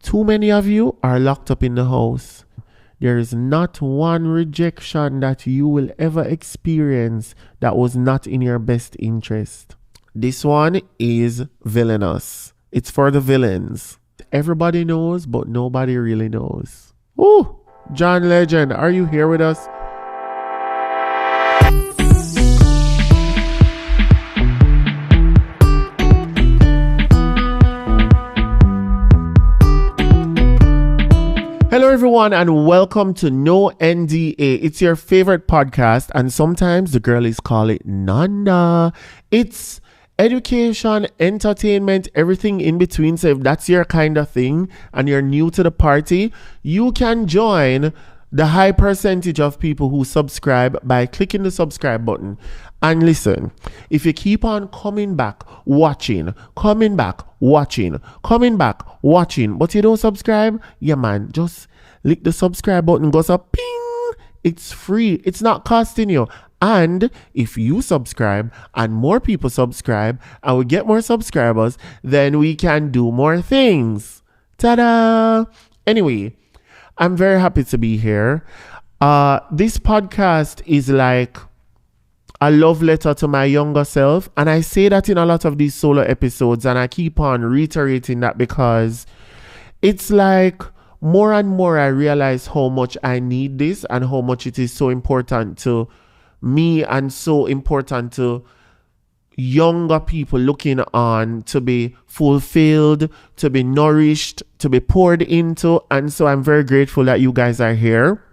Too many of you are locked up in the house. There is not one rejection that you will ever experience that was not in your best interest. This one is villainous. It's for the villains. Everybody knows, but nobody really knows. Ooh, John Legend, are you here with us? Hello everyone and welcome to No NDA. It's your favorite podcast and sometimes the girlies call it Nanda. It's education, entertainment, everything in between. So if that's your kind of thing and you're new to the party, you can join the high percentage of people who subscribe by clicking the subscribe button. And listen, if you keep on coming back, watching, but you don't subscribe, yeah man, just lick the subscribe button, goes up, ping, it's free, it's not costing you. And if you subscribe and more people subscribe and we get more subscribers, then we can do more things. Ta-da! Anyway, I'm very happy to be here. This podcast is like a love letter to my younger self. And I say that in a lot of these solo episodes. And I keep on reiterating that because it's like more and more I realize how much I need this and how much it is so important to me and so important to younger people looking on to be fulfilled, to be nourished, to be poured into. And so I'm very grateful that you guys are here.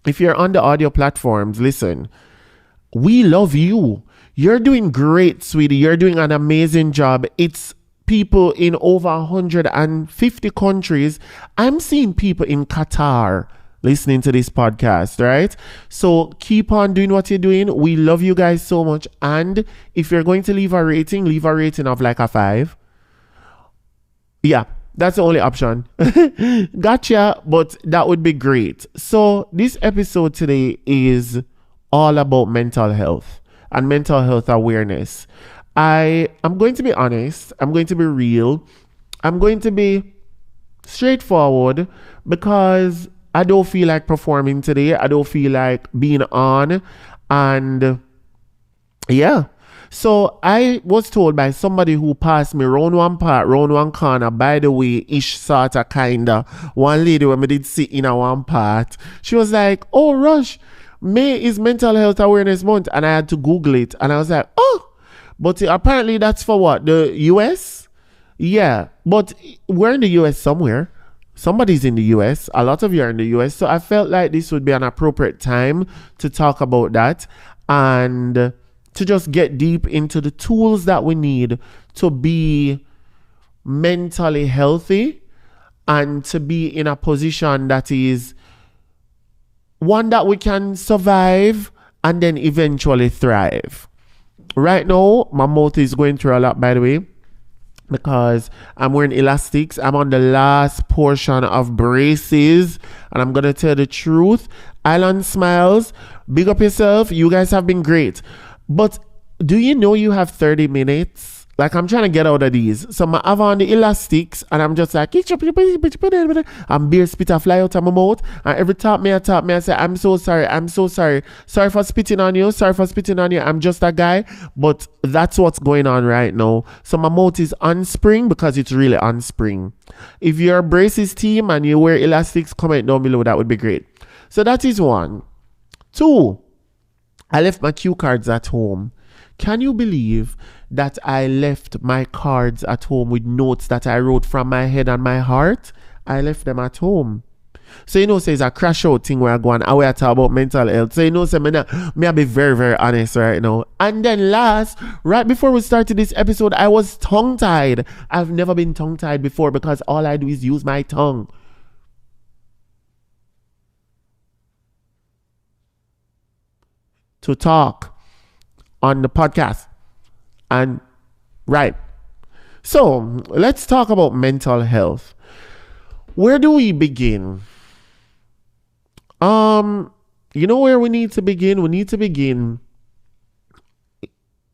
If you're on the audio platforms, listen, we love you. You're doing great, sweetie. You're doing an amazing job. It's people in over 150 countries. I'm seeing people in Qatar listening to this podcast, right? So keep on doing what you're doing. We love you guys so much. And if you're going to leave a rating of like a 5. Yeah, that's the only option. Gotcha, but that would be great. So this episode today is all about mental health and mental health awareness. I'm going to be honest. I'm going to be real. I'm going to be straightforward because I don't feel like performing today. I don't feel like being on. And yeah. So I was told by somebody who passed me round one corner, by the way, ish sort of kinda. One lady when we did sit in a one part, she was like, oh, Rush, May is Mental Health Awareness Month. And I had to Google it. And I was like, oh, but apparently that's for what? The US? Yeah, but we're in the US somewhere. Somebody's in the US. A lot of you are in the US. So I felt like this would be an appropriate time to talk about that and to just get deep into the tools that we need to be mentally healthy and to be in a position that is one that we can survive and then eventually thrive. Right now, my mouth is going through a lot, by the way, because I'm wearing elastics. I'm on the last portion of braces, and I'm going to tell the truth. Island Smiles, big up yourself. You guys have been great. But do you know you have 30 minutes? Like, I'm trying to get out of these. So I have on the elastics, and I'm just like, and beer spit a fly out of my mouth. And every time I say, I'm so sorry. Sorry for spitting on you. I'm just a guy. But that's what's going on right now. So my mouth is on spring because it's really on spring. If you're a braces team and you wear elastics, comment down below. That would be great. So that is 1. 2, I left my cue cards at home. Can you believe that I left my cards at home with notes that I wrote from my head and my heart? I left them at home. So you know, say it's a crash out thing where I go and I talk about mental health. So you know, say me I be very, very honest right now. And then last, right before we started this episode, I was tongue-tied. I've never been tongue-tied before because all I do is use my tongue. To talk on the podcast. And right. So let's talk about mental health. Where do we begin? You know where we need to begin? We need to begin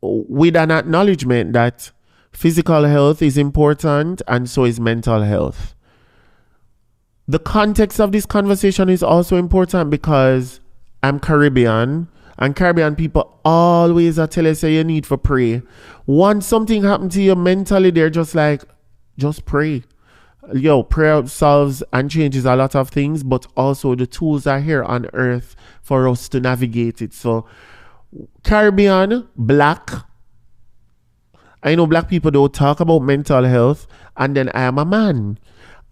with an acknowledgement that physical health is important and so is mental health. The context of this conversation is also important because I'm Caribbean, and Caribbean people always tell us you need to pray. Once something happened to you mentally, they're just like, just pray. Yo, prayer solves and changes a lot of things, but also the tools are here on earth for us to navigate it. So Caribbean, Black, I know Black people don't talk about mental health, and then I am a man.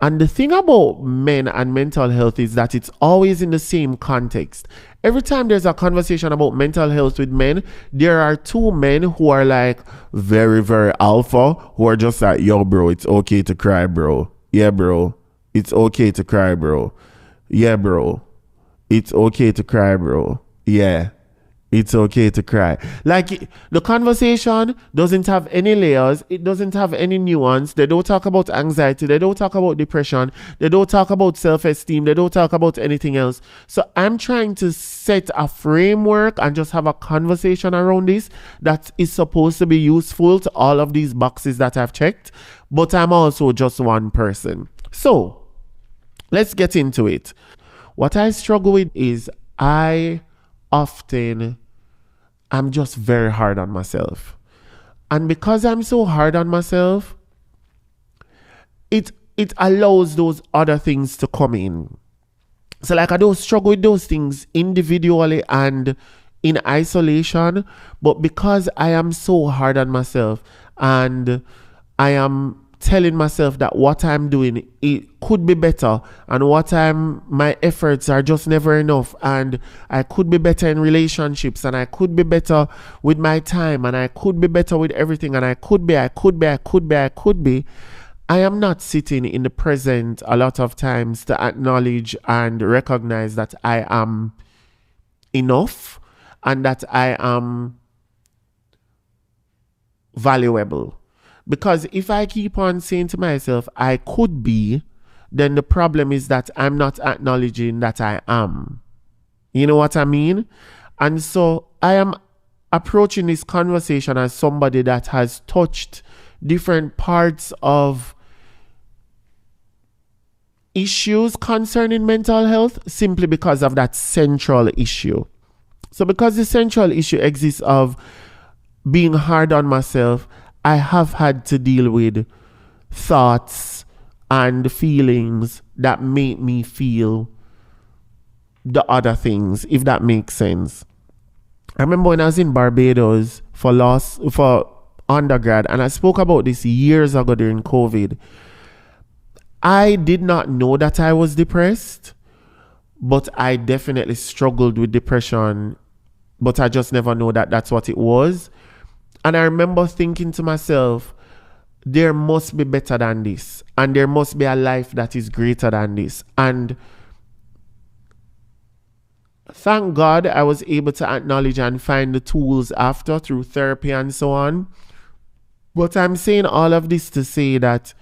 And the thing about men and mental health is that it's always in the same context. Every time there's a conversation about mental health with men, there are two men who are like very, very alpha, who are just like, yo, bro, it's okay to cry, bro. Yeah, bro. It's okay to cry, bro. Yeah, bro. It's okay to cry, bro. Yeah. It's okay to cry. Like, the conversation doesn't have any layers. It doesn't have any nuance. They don't talk about anxiety. They don't talk about depression. They don't talk about self-esteem. They don't talk about anything else. So I'm trying to set a framework and just have a conversation around this that is supposed to be useful to all of these boxes that I've checked. But I'm also just one person. So let's get into it. What I struggle with is I'm just very hard on myself. And because I'm so hard on myself, it allows those other things to come in. So like I don't struggle with those things individually and in isolation, but because I am so hard on myself and I am telling myself that what I'm doing, it could be better, and my efforts are just never enough, and I could be better in relationships, and I could be better with my time, and I could be better with everything, and I could be. I am not sitting in the present a lot of times to acknowledge and recognize that I am enough and that I am valuable. Because if I keep on saying to myself, I could be, then the problem is that I'm not acknowledging that I am. You know what I mean? And so I am approaching this conversation as somebody that has touched different parts of issues concerning mental health simply because of that central issue. So because the central issue exists of being hard on myself, I have had to deal with thoughts and feelings that make me feel the other things, if that makes sense. I remember when I was in Barbados for undergrad, and I spoke about this years ago during COVID. I did not know that I was depressed, but I definitely struggled with depression, but I just never know that that's what it was. And I remember thinking to myself, there must be better than this. And there must be a life that is greater than this. And thank God I was able to acknowledge and find the tools after through therapy and so on. But I'm saying all of this to say that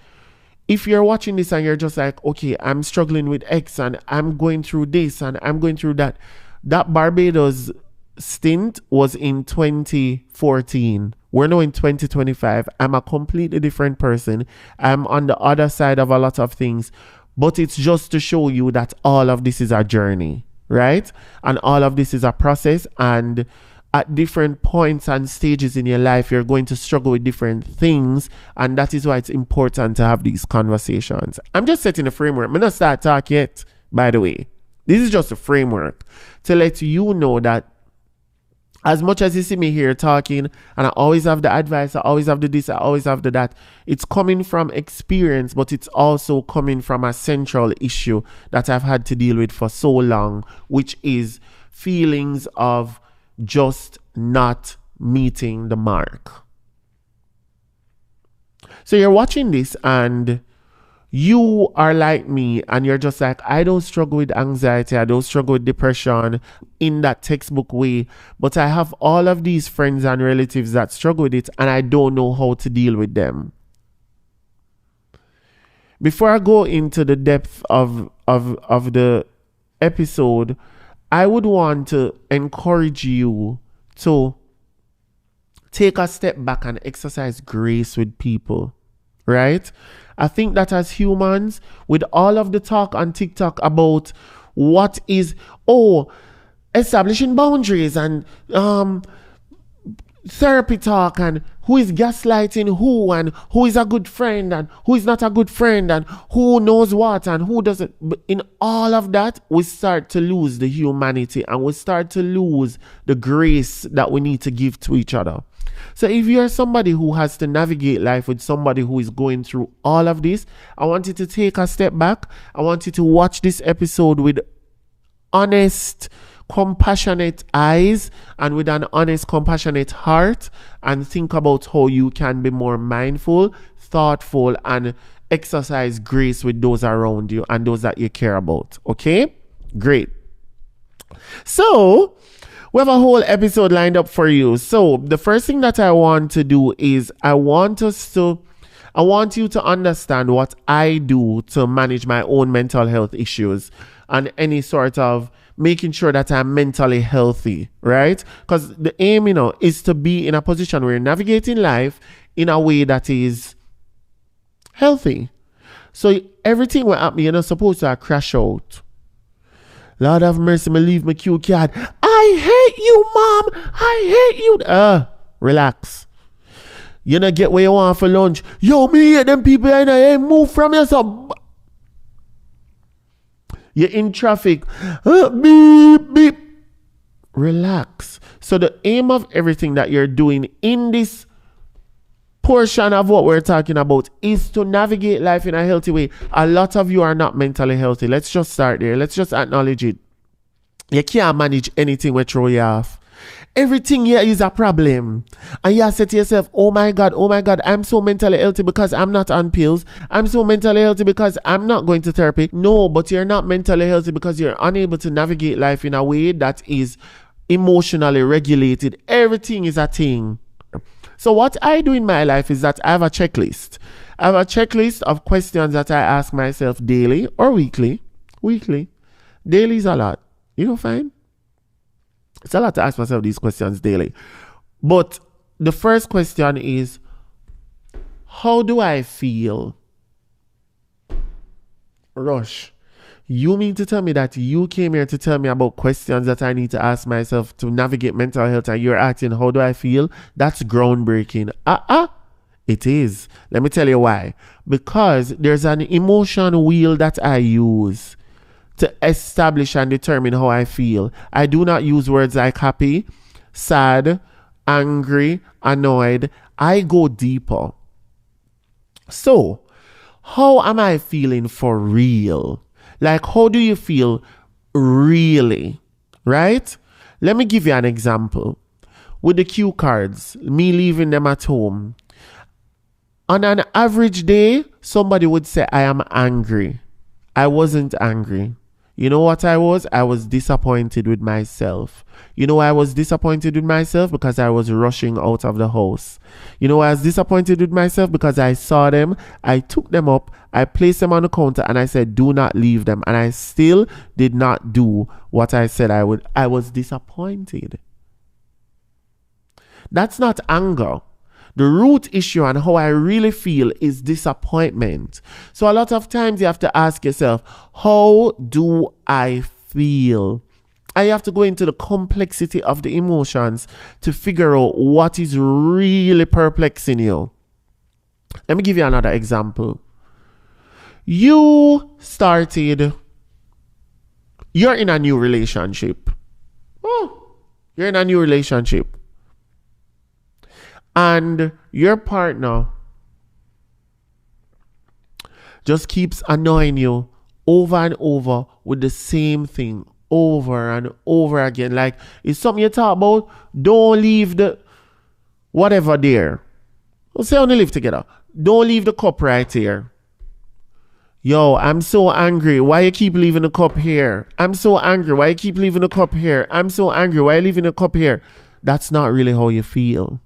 if you're watching this and you're just like, okay, I'm struggling with X and I'm going through this and I'm going through that. That Barbados stint was in 2014. We're now in 2025. I'm a completely different person. I'm on the other side of a lot of things, but it's just to show you that all of this is a journey, right? And all of this is a process, and at different points and stages in your life, you're going to struggle with different things, and that is why it's important to have these conversations. I'm just setting a framework. I'm not start talk yet, by the way. This is just a framework to let you know that as much as you see me here talking, and I always have the advice, I always have the this, I always have the that, it's coming from experience, but it's also coming from a central issue that I've had to deal with for so long, which is feelings of just not meeting the mark. So you're watching this and you are like me and you're just like, I don't struggle with anxiety, I don't struggle with depression in that textbook way, but I have all of these friends and relatives that struggle with it and I don't know how to deal with them. Before I go into the depth of the episode, I would want to encourage you to take a step back and exercise grace with people, right? I think that as humans, with all of the talk on TikTok about what is, establishing boundaries and therapy talk and who is gaslighting who and who is a good friend and who is not a good friend and who knows what and who doesn't. But in all of that, we start to lose the humanity and we start to lose the grace that we need to give to each other. So if you're somebody who has to navigate life with somebody who is going through all of this, I want you to take a step back. I want you to watch this episode with honest, compassionate eyes and with an honest, compassionate heart, and think about how you can be more mindful, thoughtful, and exercise grace with those around you and those that you care about. Okay? Great. So we have a whole episode lined up for you. So the first thing that I want to do is I want you to understand what I do to manage my own mental health issues and any sort of making sure that I'm mentally healthy, right? Because the aim, is to be in a position where you're navigating life in a way that is healthy. So everything will happen, you're not supposed to crash out. Lord have mercy, me leave my cue card. I hate you, Mom. I hate you. Relax. You not get where you want for lunch. Yo, me hate them people and I ain't move from yourself. You're in traffic. Beep, beep. Relax. So the aim of everything that you're doing in this portion of what we're talking about is to navigate life in a healthy way. A lot of you are not mentally healthy. Let's just start there. Let's just acknowledge it. You can't manage anything we throw you off. Everything here is a problem. And you say to yourself, oh my God, I'm so mentally healthy because I'm not on pills. I'm so mentally healthy because I'm not going to therapy. No, but you're not mentally healthy because you're unable to navigate life in a way that is emotionally regulated. Everything is a thing. So what I do in my life is that I have a checklist. I have a checklist of questions that I ask myself daily or weekly. Daily is a lot. You know, fine? It's a lot to ask myself these questions daily. But the first question is, how do I feel? Rush, you mean to tell me that you came here to tell me about questions that I need to ask myself to navigate mental health and you're asking, how do I feel? That's groundbreaking. It is. Let me tell you why. Because there's an emotion wheel that I use to establish and determine how I feel. I do not use words like happy, sad, angry, annoyed. I go deeper. So, how am I feeling for real? Like, how do you feel really? Right? Let me give you an example. With the cue cards, me leaving them at home. On an average day, somebody would say, I am angry. I wasn't angry. You know what I was? I was disappointed with myself. You know why I was disappointed with myself? Because I was rushing out of the house. You know why I was disappointed with myself? Because I saw them, I took them up, I placed them on the counter, and I said, do not leave them. And I still did not do what I said I would. I was disappointed. That's not anger. The root issue and how I really feel is disappointment. So a lot of times you have to ask yourself, how do I feel? And you have to go into the complexity of the emotions to figure out what is really perplexing you. Let me give you another example. You're in a new relationship. You're in a new relationship. And your partner just keeps annoying you over and over with the same thing over and over again. Like, it's something you talk about, don't leave the whatever there. Let's say only live together. Don't leave the cup right here. Yo, I'm so angry. Why you keep leaving the cup here? I'm so angry. Why you keep leaving the cup here? I'm so angry. Why you leaving the cup here? That's not really how you feel.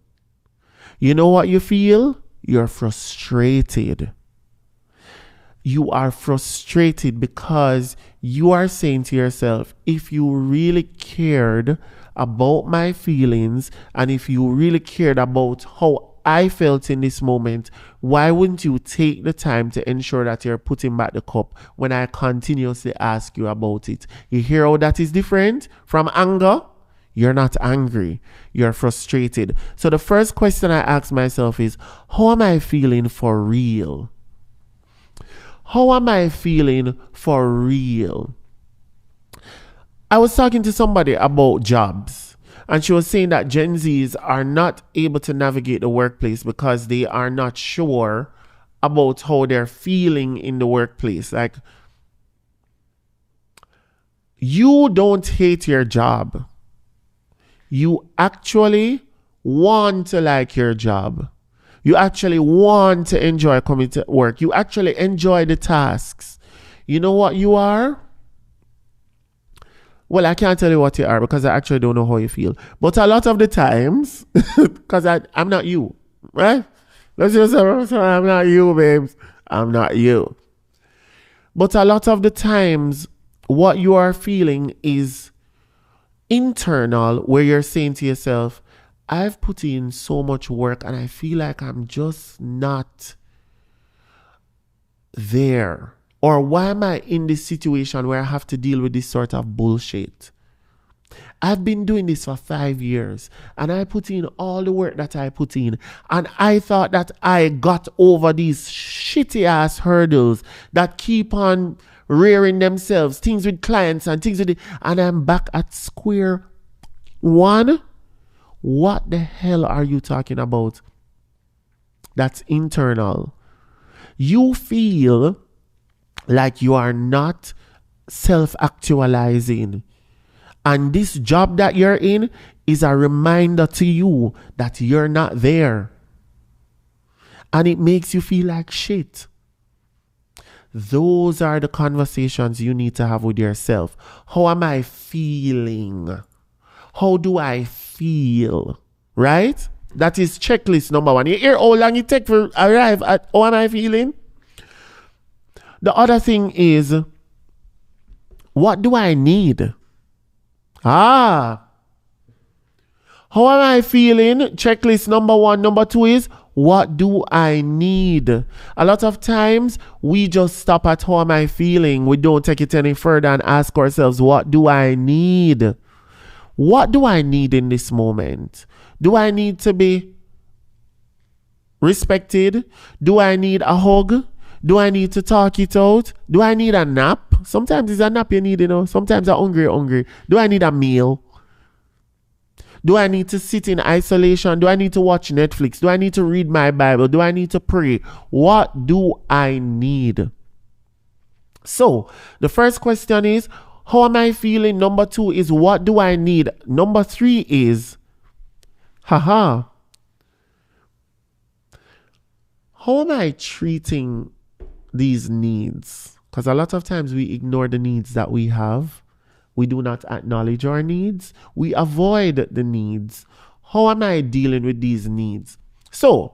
You know what you feel? You're frustrated. You are frustrated because you are saying to yourself, if you really cared about my feelings and if you really cared about how I felt in this moment, why wouldn't you take the time to ensure that you're putting back the cup when I continuously ask you about it? You hear how that is different from anger? You're not angry. You're frustrated. So the first question I ask myself is, how am I feeling for real? How am I feeling for real? I was talking to somebody about jobs, and she was saying that Gen Zs are not able to navigate the workplace because they are not sure about how they're feeling in the workplace. Like, you don't hate your job. You actually want to like your job. You actually want to enjoy coming to work. You actually enjoy the tasks. You know what you are? Well, I can't tell you what you are because I actually don't know how you feel. But a lot of the times, because I'm not you, right? Let's just say, I'm not you, babes. I'm not you. But a lot of the times, what you are feeling is internal, where you're saying to yourself, I've put in so much work and I feel like I'm just not there. Or why am I in this situation where I have to deal with this sort of bullshit? I've been doing this for 5 years and I put in all the work that I put in, and I thought that I got over these shitty ass hurdles that keep on rearing themselves, things with clients and things with it, and I'm back at square one. What the hell are you talking about? That's internal. You feel like you are not self-actualizing. And this job that you're in is a reminder to you that you're not there. And it makes you feel like shit. Those are the conversations you need to have with yourself. How am I feeling? How do I feel? Right? That is checklist number 1. You hear how long it takes to arrive at how am I feeling? The other thing is, what do I need? How am I feeling? Checklist number 1. Number 2 is, what do I need? A lot of times we just stop at how am I feeling. We don't take it any further and ask ourselves, what do I need? What do I need in this moment? Do I need to be respected? Do I need a hug? Do I need to talk it out? Do I need a nap? Sometimes it's a nap you need, Sometimes I'm hungry. Do I need a meal? Do I need to sit in isolation? Do I need to watch Netflix? Do I need to read my Bible? Do I need to pray? What do I need? So, the first question is, how am I feeling? Number 2 is, what do I need? Number 3 is, how am I treating these needs? Because a lot of times we ignore the needs that we have. We do not acknowledge our needs. We avoid the needs. How am I dealing with these needs? So,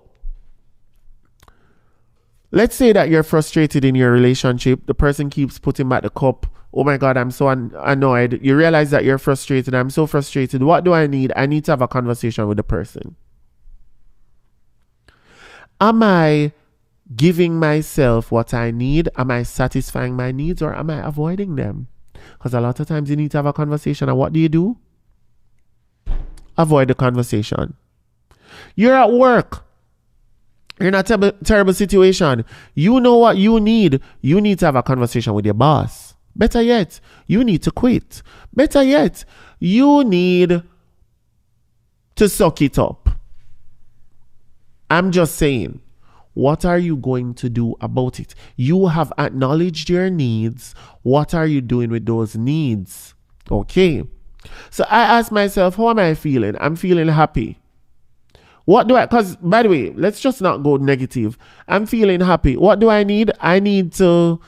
let's say that you're frustrated in your relationship. The person keeps putting back the cup. Oh my God, I'm so annoyed. You realize that you're frustrated. I'm so frustrated. What do I need? I need to have a conversation with the person. Am I giving myself what I need? Am I satisfying my needs, or am I avoiding them? Because a lot of times you need to have a conversation, and what do? Avoid the conversation. You're at work. You're in a terrible situation. You know what you need. You need to have a conversation with your boss. Better yet, you need to quit. Better yet, you need to suck it up. I'm just saying, what are you going to do about it? You have acknowledged your needs. What are you doing with those needs? Okay. So I ask myself, how am I feeling? I'm feeling happy. What do I, because by the way, let's just not go negative. I'm feeling happy. What do I need? I need to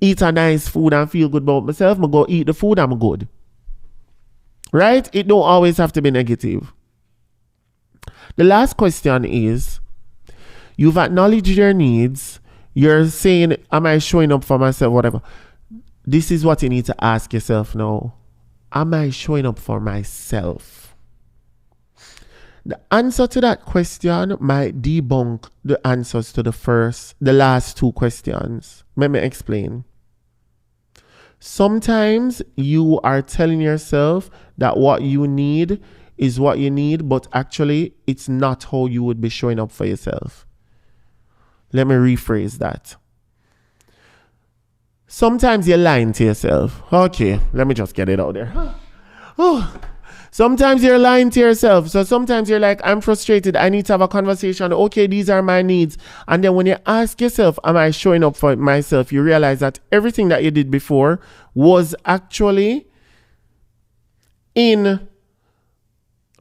eat a nice food and feel good about myself. I'm going to go eat the food, I'm good. Right? It don't always have to be negative. The last question is, you've acknowledged your needs. You're saying, am I showing up for myself? Whatever. This is what you need to ask yourself now. Am I showing up for myself? The answer to that question might debunk the answers to the last two questions. Let me explain. Sometimes you are telling yourself that what you need is what you need, but actually it's not how you would be showing up for yourself. Let me rephrase that. Sometimes you're lying to yourself. Okay, let me just get it out there. Sometimes you're lying to yourself. So sometimes you're like, I'm frustrated. I need to have a conversation. Okay, these are my needs. And then when you ask yourself, am I showing up for myself? You realize that everything that you did before was actually in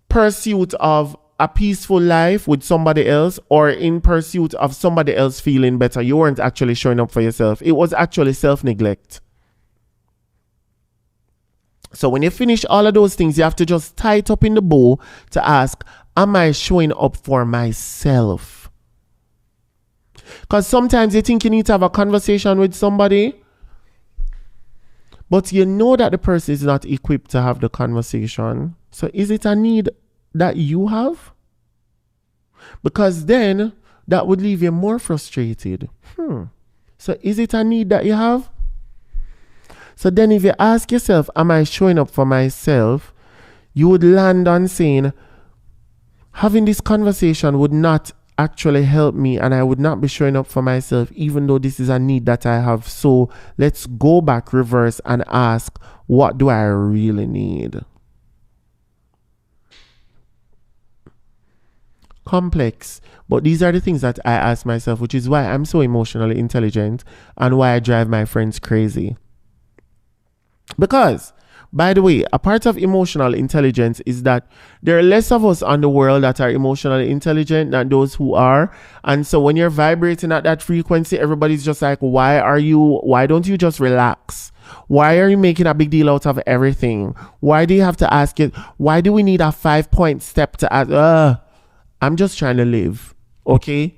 pursuit of a peaceful life with somebody else, or in pursuit of somebody else feeling better. You weren't actually showing up for yourself. It was actually self-neglect. So when you finish all of those things, you have to just tie it up in the bow to ask, am I showing up for myself? Because sometimes you think you need to have a conversation with somebody, but you know that the person is not equipped to have the conversation. So is it a need that you have? Because then that would leave you more frustrated. So is it a need that you have? So then if you ask yourself, am I showing up for myself? You would land on saying, having this conversation would not actually help me, and I would not be showing up for myself, even though this is a need that I have. So let's go back, reverse, and ask, what do I really need? Complex, but these are the things that I ask myself, which is why I'm so emotionally intelligent and why I drive my friends crazy. Because, by the way, a part of emotional intelligence is that there are less of us on the world that are emotionally intelligent than those who are. And so when you're vibrating at that frequency, everybody's just like, why don't you just relax? Why are you making a big deal out of everything? Why do you have to ask it? Why do we need a 5-point step to ask? I'm just trying to live. Okay?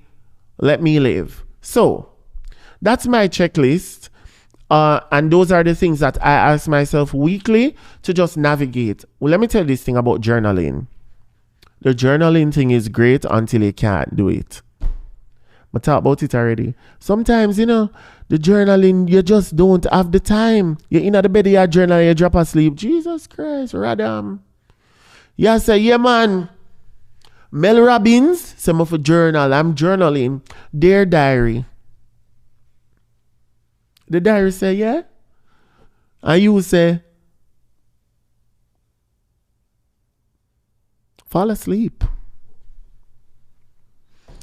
Let me live. So that's my checklist. And those are the things that I ask myself weekly to just navigate. Well, let me tell you this thing about journaling. The journaling thing is great until you can't do it. I talked about it already. Sometimes, the journaling, you just don't have the time. You're in the bed, you journal, you drop asleep. Jesus Christ, Radam. You say, yeah, man. Mel Robbins, some of a journal. I'm journaling. Dear diary. The diary say, yeah? And you say, fall asleep.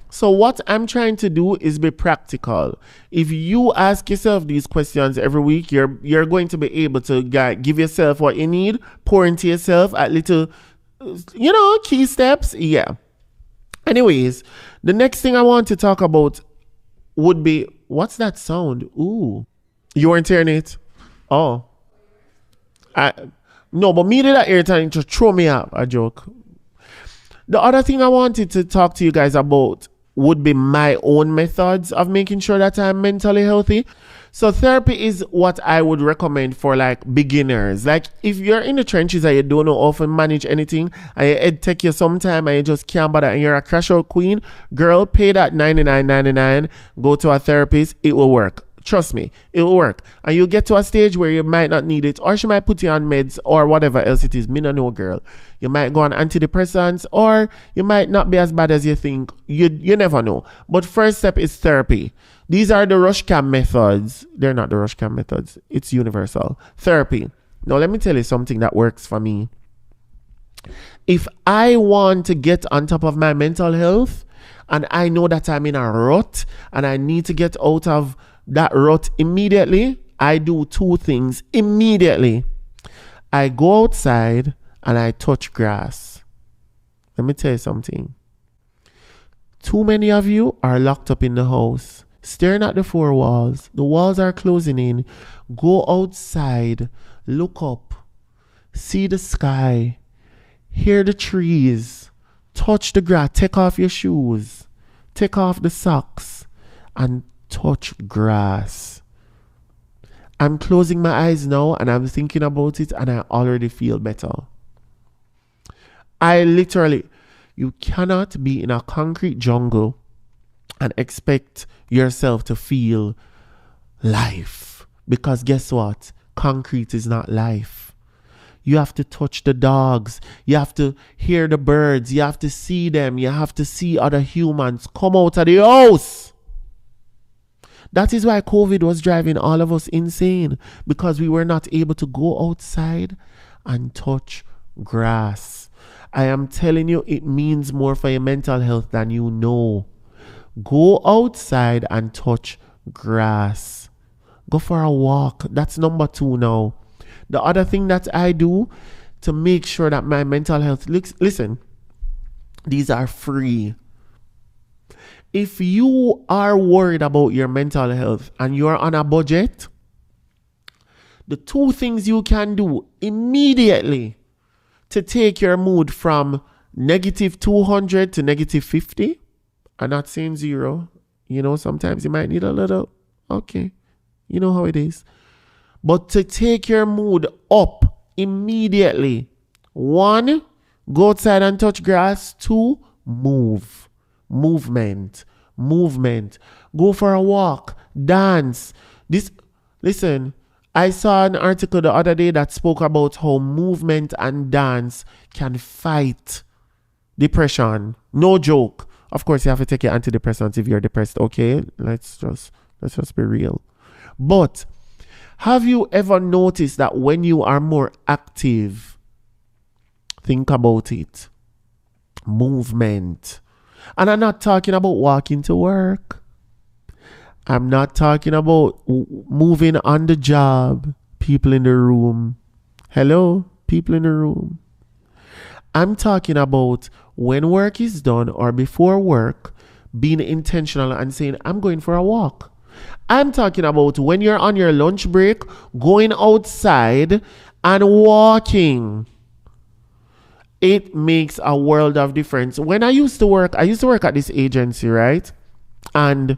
So what I'm trying to do is be practical. If you ask yourself these questions every week, you're going to be able to give yourself what you need, pour into yourself at little, key steps. Yeah. Anyways, the next thing I want to talk about would be, what's that sound? Ooh. You weren't hearing it? Oh. No, but me did that air time to throw me up. A joke. The other thing I wanted to talk to you guys about would be my own methods of making sure that I'm mentally healthy. So therapy is what I would recommend for like beginners. Like if you're in the trenches and you don't know often manage anything and it take you some time and you just can't bother and you're a crash out queen, girl, pay that $99.99, go to a therapist, it will work. Trust me, it will work. And you'll get to a stage where you might not need it, or she might put you on meds or whatever else it is. Me no know, girl. You might go on antidepressants, or you might not be as bad as you think. You never know. But first step is therapy. These are the RushCam methods. They're not the RushCam methods. It's universal. Therapy. Now, let me tell you something that works for me. If I want to get on top of my mental health, and I know that I'm in a rut, and I need to get out of that rut immediately, I do two things immediately. I go outside and I touch grass. Let me tell you something. Too many of you are locked up in the house, staring at the four walls. The walls are closing in. Go outside, look up, see the sky, hear the trees, touch the grass, take off your shoes, take off the socks, and touch grass. I'm closing my eyes now and I'm thinking about it and I already feel better. I literally, You cannot be in a concrete jungle and expect yourself to feel life. Because guess what? Concrete is not life. You have to touch the dogs. You have to hear the birds. You have to see them. You have to see other humans come out of the house. That is why COVID was driving all of us insane, because we were not able to go outside and touch grass. I am telling you, it means more for your mental health than you know. Go outside and touch grass. Go for a walk. That's number 2 now. The other thing that I do to make sure that my mental health, listen, these are free. If you are worried about your mental health and you're on a budget, the 2 things you can do immediately to take your mood from negative 200 to negative 50, I'm not saying 0. You know, sometimes you might need a little, okay, you know how it is. But to take your mood up immediately, 1, go outside and touch grass. 2, movement. Go for a walk, dance. Listen, I saw an article the other day that spoke about how movement and dance can fight depression. No joke. Of course, you have to take your antidepressants if you're depressed. Okay, let's just be real. But have you ever noticed that when you are more active, think about it, movement. And I'm not talking about walking to work. I'm not talking about moving on the job. People in the room. Hello, people in the room. I'm talking about when work is done or before work, being intentional and saying, I'm going for a walk. I'm talking about when you're on your lunch break, going outside and walking. It makes a world of difference. When I used to work at this agency, right? And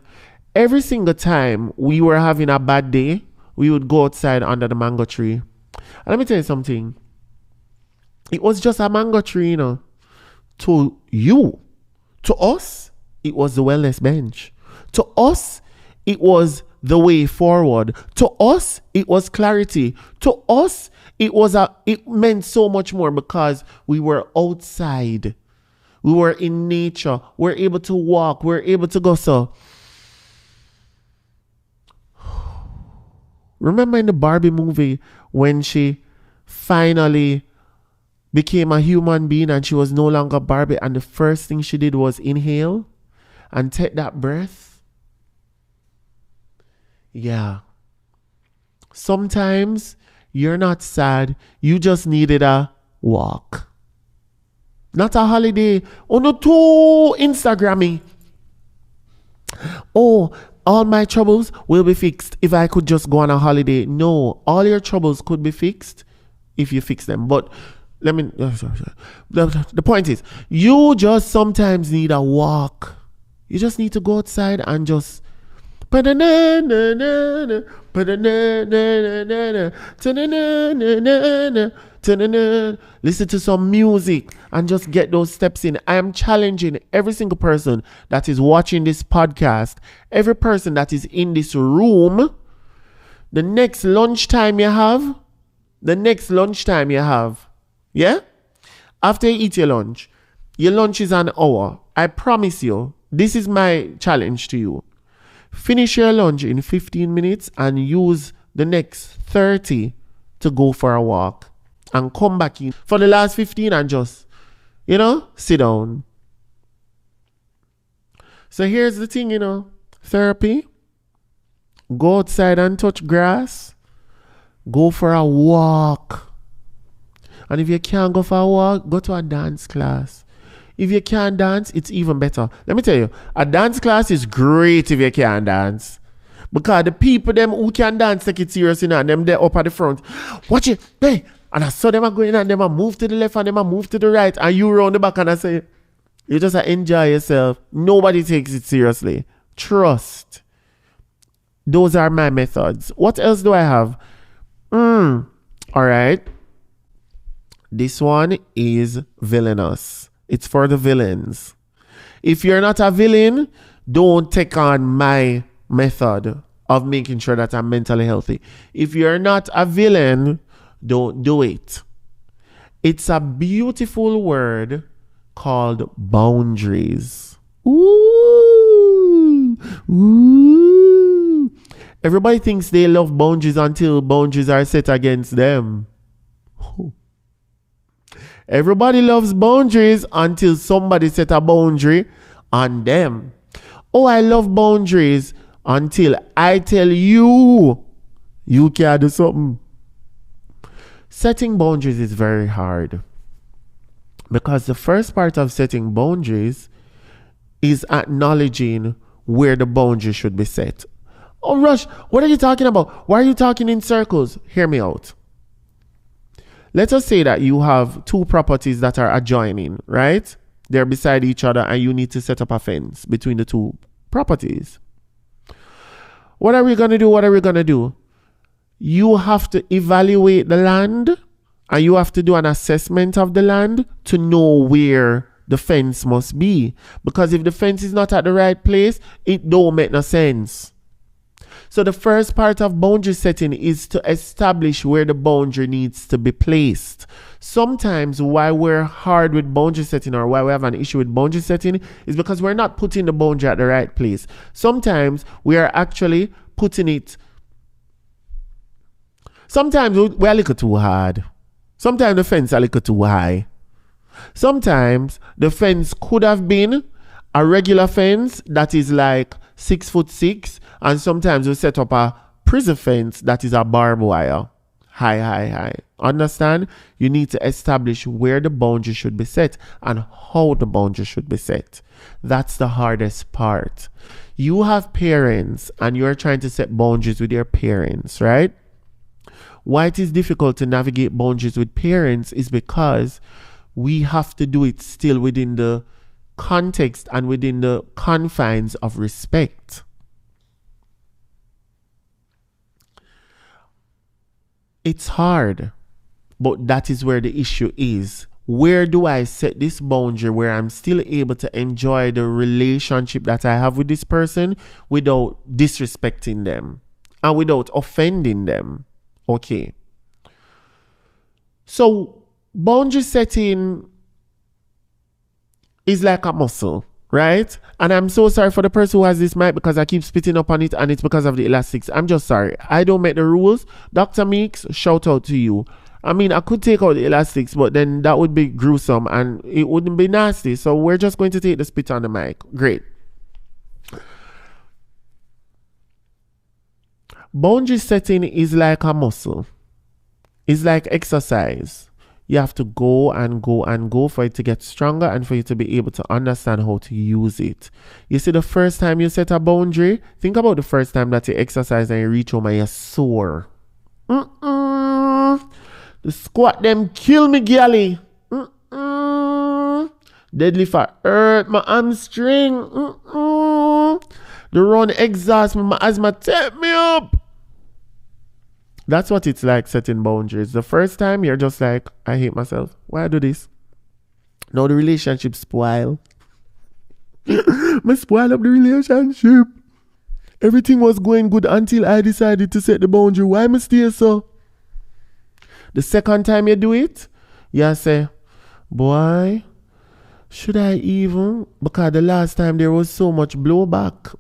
every single time we were having a bad day, we would go outside under the mango tree. And let me tell you something. It was just a mango tree, you know. To you, to us, it was the wellness bench. To us, it was the way forward. To us, it was clarity. To us, it meant so much more because we were outside. We were in nature. We're able to walk. We're able to go. So remember in the Barbie movie when she finally became a human being and she was no longer Barbie, and the first thing she did was inhale and take that breath? Yeah. Sometimes you're not sad. You just needed a walk. Not a holiday. Oh, no, too Instagrammy. Oh, all my troubles will be fixed if I could just go on a holiday. No, all your troubles could be fixed if you fix them. But the point is, you just sometimes need a walk. You just need to go outside and just listen to some music and just get those steps in. I am challenging every single person that is watching this podcast, every person that is in this room, the next lunchtime you have, yeah? After you eat your lunch is an hour. I promise you, this is my challenge to you. Finish your lunch in 15 minutes and use the next 30 to go for a walk. And come back in for the last 15 and just, sit down. So here's the thing, therapy. Go outside and touch grass. Go for a walk. And if you can't go for a walk, go to a dance class. If you can't dance, it's even better. Let me tell you, a dance class is great if you can't dance. Because the people them who can dance take it serious, and them they're up at the front. Watch it, hey. And I saw them are going and them are move to the left and them are move to the right. And you round the back and I say, you just enjoy yourself. Nobody takes it seriously. Trust. Those are my methods. What else do I have? All right. This one is villainous. It's for the villains. If you're not a villain, don't take on my method of making sure that I'm mentally healthy. If you're not a villain, don't do it. It's a beautiful word called boundaries. Ooh. Ooh. Everybody thinks they love boundaries until boundaries are set against them. Everybody loves boundaries until somebody set a boundary on them. Oh, I love boundaries until I tell you, you can't do something. Setting boundaries is very hard because the first part of setting boundaries is acknowledging where the boundary should be set. Oh, Rush, what are you talking about? Why are you talking in circles? Hear me out. Let us say that you have two properties that are adjoining, right? They're beside each other and you need to set up a fence between the two properties. What are we going to do? You have to evaluate the land and you have to do an assessment of the land to know where the fence must be. Because if the fence is not at the right place, it don't make no sense. So the first part of boundary setting is to establish where the boundary needs to be placed. Sometimes why we're hard with boundary setting or why we have an issue with boundary setting is because we're not putting the boundary at the right place. Sometimes we are actually putting it. Sometimes we're a little too hard. Sometimes the fence is a little too high. Sometimes the fence could have been a regular fence that is like 6'6", and sometimes we set up a prison fence that is a barbed wire. High. Understand? You need to establish where the boundary should be set and how the boundary should be set. That's the hardest part. You have parents and you're trying to set boundaries with your parents, right? Why it is difficult to navigate boundaries with parents is because we have to do it still within the context and within the confines of respect. It's hard, but that is where the issue is. Where do I set this boundary where I'm still able to enjoy the relationship that I have with this person without disrespecting them and without offending them? Okay. So boundary setting is like a muscle, right? And I'm so sorry for the person who has this mic because I keep spitting up on it and it's because of the elastics. I'm just sorry. I don't make the rules. Dr. Meeks, shout out to you. I mean, I could take out the elastics, but then that would be gruesome and it wouldn't be nasty. So we're just going to take the spit on the mic. Great. Boundary setting is like a muscle. It's like exercise. You have to go and go and go for it to get stronger and for you to be able to understand how to use it. You see, the first time you set a boundary, think about the first time that you exercise and you reach home and you're sore. The squat them kill me, galley. Deadlift hurt my hamstring. The run exhaust me, my asthma take me up. That's what it's like setting boundaries. The first time you're just like, I hate myself. Why I do this? Now the relationship spoil. Me spoil up the relationship. Everything was going good until I decided to set the boundary. Why me stay so? The second time you do it, you say, boy, should I even? Because the last time there was so much blowback.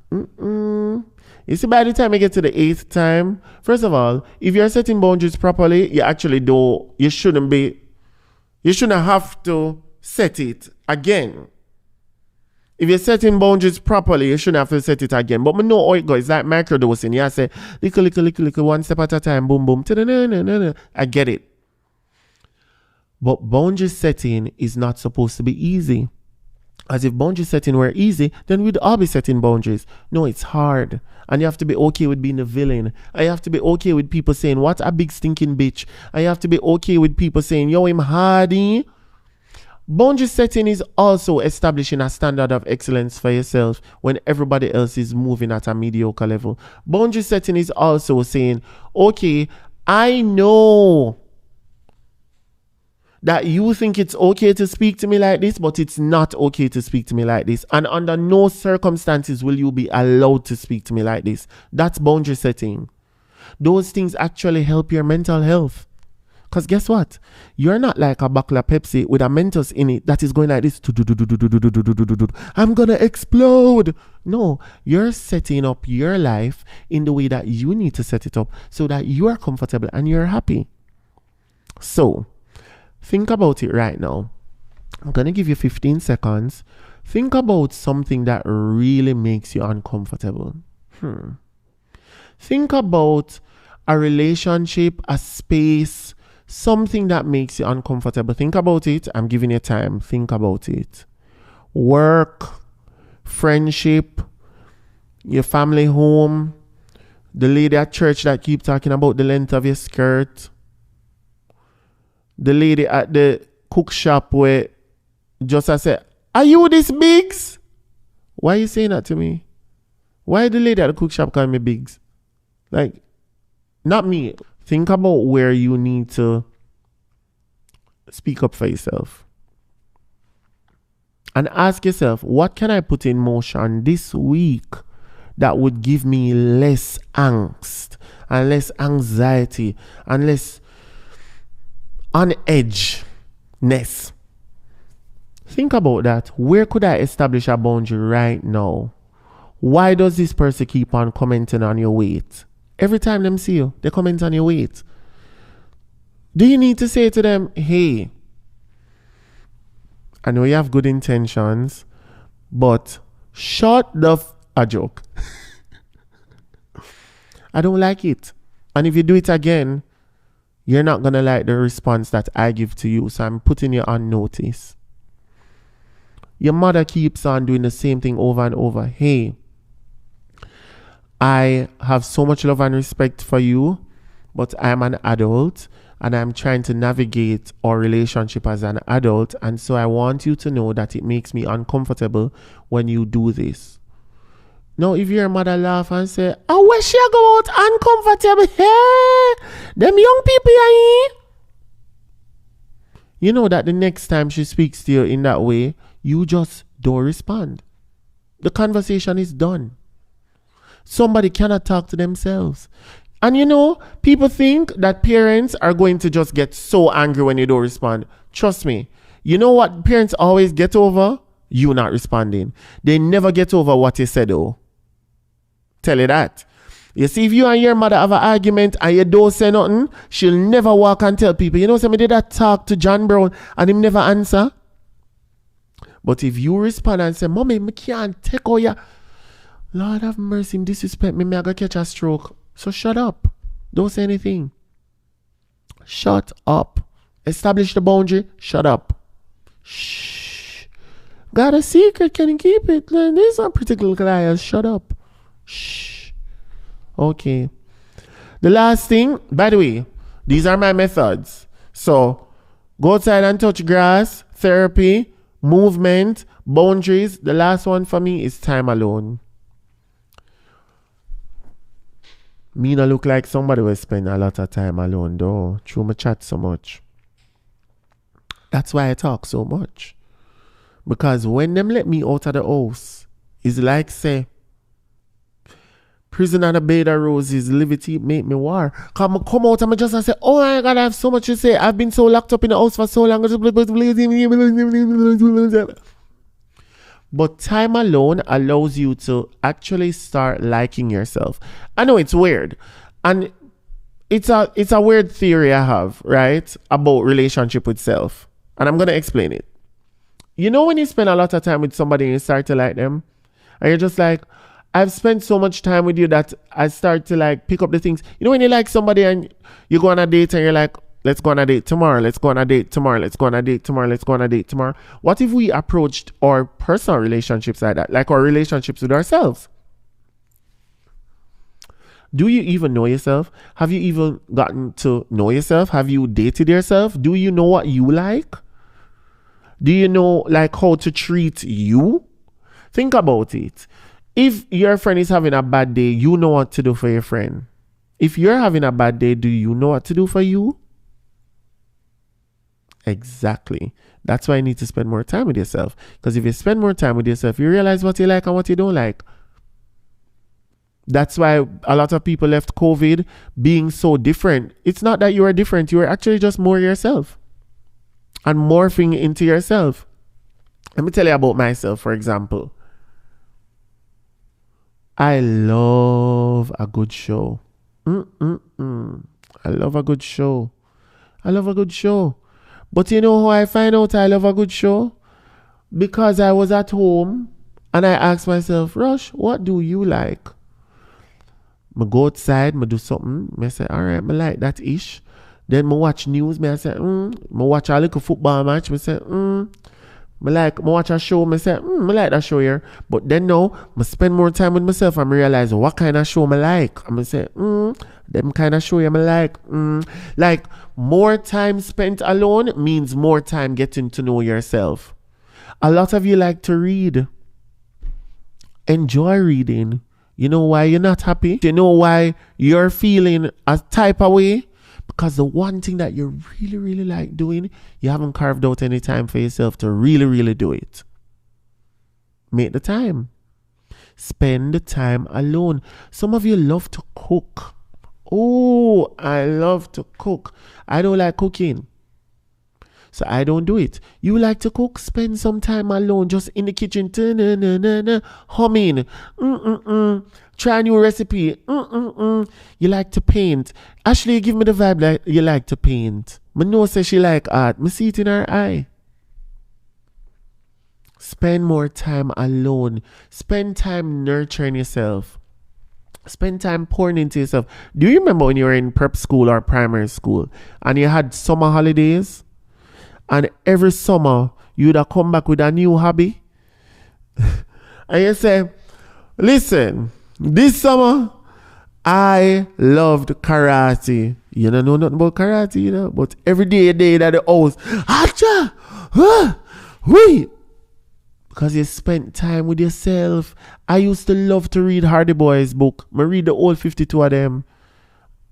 You see, by the time you get to the 8th time, first of all, if you're setting boundaries properly, you shouldn't have to set it again. If you're setting boundaries properly, you shouldn't have to set it again. But I know how it goes. It's like microdosing. You say, little, one step at a time, boom, boom. I get it. But boundary setting is not supposed to be easy. As if boundary setting were easy, then we'd all be setting boundaries. No, it's hard. And you have to be okay with being a villain. I have to be okay with people saying, what a big stinking bitch. I have to be okay with people saying, yo, I'm hardy. Boundary setting is also establishing a standard of excellence for yourself when everybody else is moving at a mediocre level. Boundary setting is also saying, okay, I know that you think it's okay to speak to me like this, but it's not okay to speak to me like this. And under no circumstances will you be allowed to speak to me like this. That's boundary setting. Those things actually help your mental health. Because guess what? You're not like a bottle of Pepsi with a Mentos in it that is going like this. I'm going to explode. No, you're setting up your life in the way that you need to set it up so that you are comfortable and you're happy. So, think about it right now. I'm going to give you 15 seconds. Think about something that really makes you uncomfortable. Think about a relationship, a space, something that makes you uncomfortable. Think about it. I'm giving you time. Think about it. Work, friendship, your family home, the lady at church that keep talking about the length of your skirt, the lady at the cook shop where just I said, are you this Biggs? Why are you saying that to me? Why the lady at the cook shop calling me Biggs? Like, not me. Think about where you need to speak up for yourself. And ask yourself, what can I put in motion this week that would give me less angst and less anxiety and less on edgeness? Think about that. Where could I establish a boundary right now? Why does this person keep on commenting on your weight? Every time them see you, they comment on your weight. Do you need to say to them, hey, I know you have good intentions, but shut the a joke. I don't like it. And if you do it again, you're not going to like the response that I give to you. So I'm putting you on notice. Your mother keeps on doing the same thing over and over. Hey, I have so much love and respect for you, but I'm an adult and I'm trying to navigate our relationship as an adult. And so I want you to know that it makes me uncomfortable when you do this. Now, if your mother laugh and say, oh, where she go out uncomfortable? Hey, them young people here. You know that the next time she speaks to you in that way, you just don't respond. The conversation is done. Somebody cannot talk to themselves. And you know, people think that parents are going to just get so angry when you don't respond. Trust me. You know what parents always get over? You not responding. They never get over what you said though. Tell you that. You see, if you and your mother have an argument and you don't say nothing, she'll never walk and tell people. You know, somebody did that talk to John Brown and him never answer. But if you respond and say, Mommy, I can't take all your... Lord have mercy, him disrespect me, I gotta catch a stroke. So shut up. Don't say anything. Shut up. Establish the boundary. Shut up. Shh. Got a secret, can you keep it? This is a particular client. Shut up. Shh. Okay. The last thing, by the way, these are my methods. So go outside and touch grass, therapy, movement, boundaries. The last one for me is time alone. Me not look like somebody will spend a lot of time alone though. Through my chat so much. That's why I talk so much. Because when them let me out of the house, it's like say, prison and a bed of roses, liberty make me war. Come out and I just say, oh my God, I have so much to say. I've been so locked up in the house for so long. But time alone allows you to actually start liking yourself. I know it's weird. And it's a weird theory I have, right? About relationship with self. And I'm going to explain it. You know when you spend a lot of time with somebody and you start to like them? And you're just like, I've spent so much time with you that I start to like pick up the things. You know when you like somebody and you go on a date and you're like, let's go on a date tomorrow. Let's go on a date tomorrow. Let's go on a date tomorrow. Let's go on a date tomorrow. What if we approached our personal relationships like that? Like our relationships with ourselves? Do you even know yourself? Have you even gotten to know yourself? Have you dated yourself? Do you know what you like? Do you know like how to treat you? Think about it. If your friend is having a bad day, you know what to do for your friend. If you're having a bad day, do you know what to do for you? Exactly. That's why you need to spend more time with yourself. Because if you spend more time with yourself, you realize what you like and what you don't like. That's why a lot of people left COVID being so different. It's not that you are different. You are actually just more yourself and morphing into yourself. Let me tell you about myself, for example. I love a good show. I love a good show. I love a good show. But you know how I find out I love a good show? Because I was at home and I asked myself, Rush, what do you like? I go outside, I do something. I say, all right, I like that ish. Then I watch news. I say, I watch a little football match. I say, I watch a show. I say, I like that show here. But then now, I spend more time with myself and I realize what kind of show I like. And I say, them kind of show I like. Like, more time spent alone means more time getting to know yourself. A lot of you like to read. Enjoy reading. You know why you're not happy? You know why you're feeling a type of way? Because the one thing that you really, really like doing, you haven't carved out any time for yourself to really, really do it. Make the time. Spend the time alone. Some of you love to cook. Oh, I love to cook. I don't like cooking, so I don't do it. You like to cook? Spend some time alone, just in the kitchen, humming. Try a new recipe. You like to paint. Ashley, give me the vibe like you like to paint. Me know say she like art. Me see it in her eye. Spend more time alone. Spend time nurturing yourself. Spend time pouring into yourself. Do you remember when you were in prep school or primary school and you had summer holidays? And every summer, you'd have come back with a new hobby. And you say, listen, this summer, I loved karate. You don't know nothing about karate, you know. But every day you did at the house, because you spent time with yourself. I used to love to read Hardy Boys' book. I read the whole 52 of them.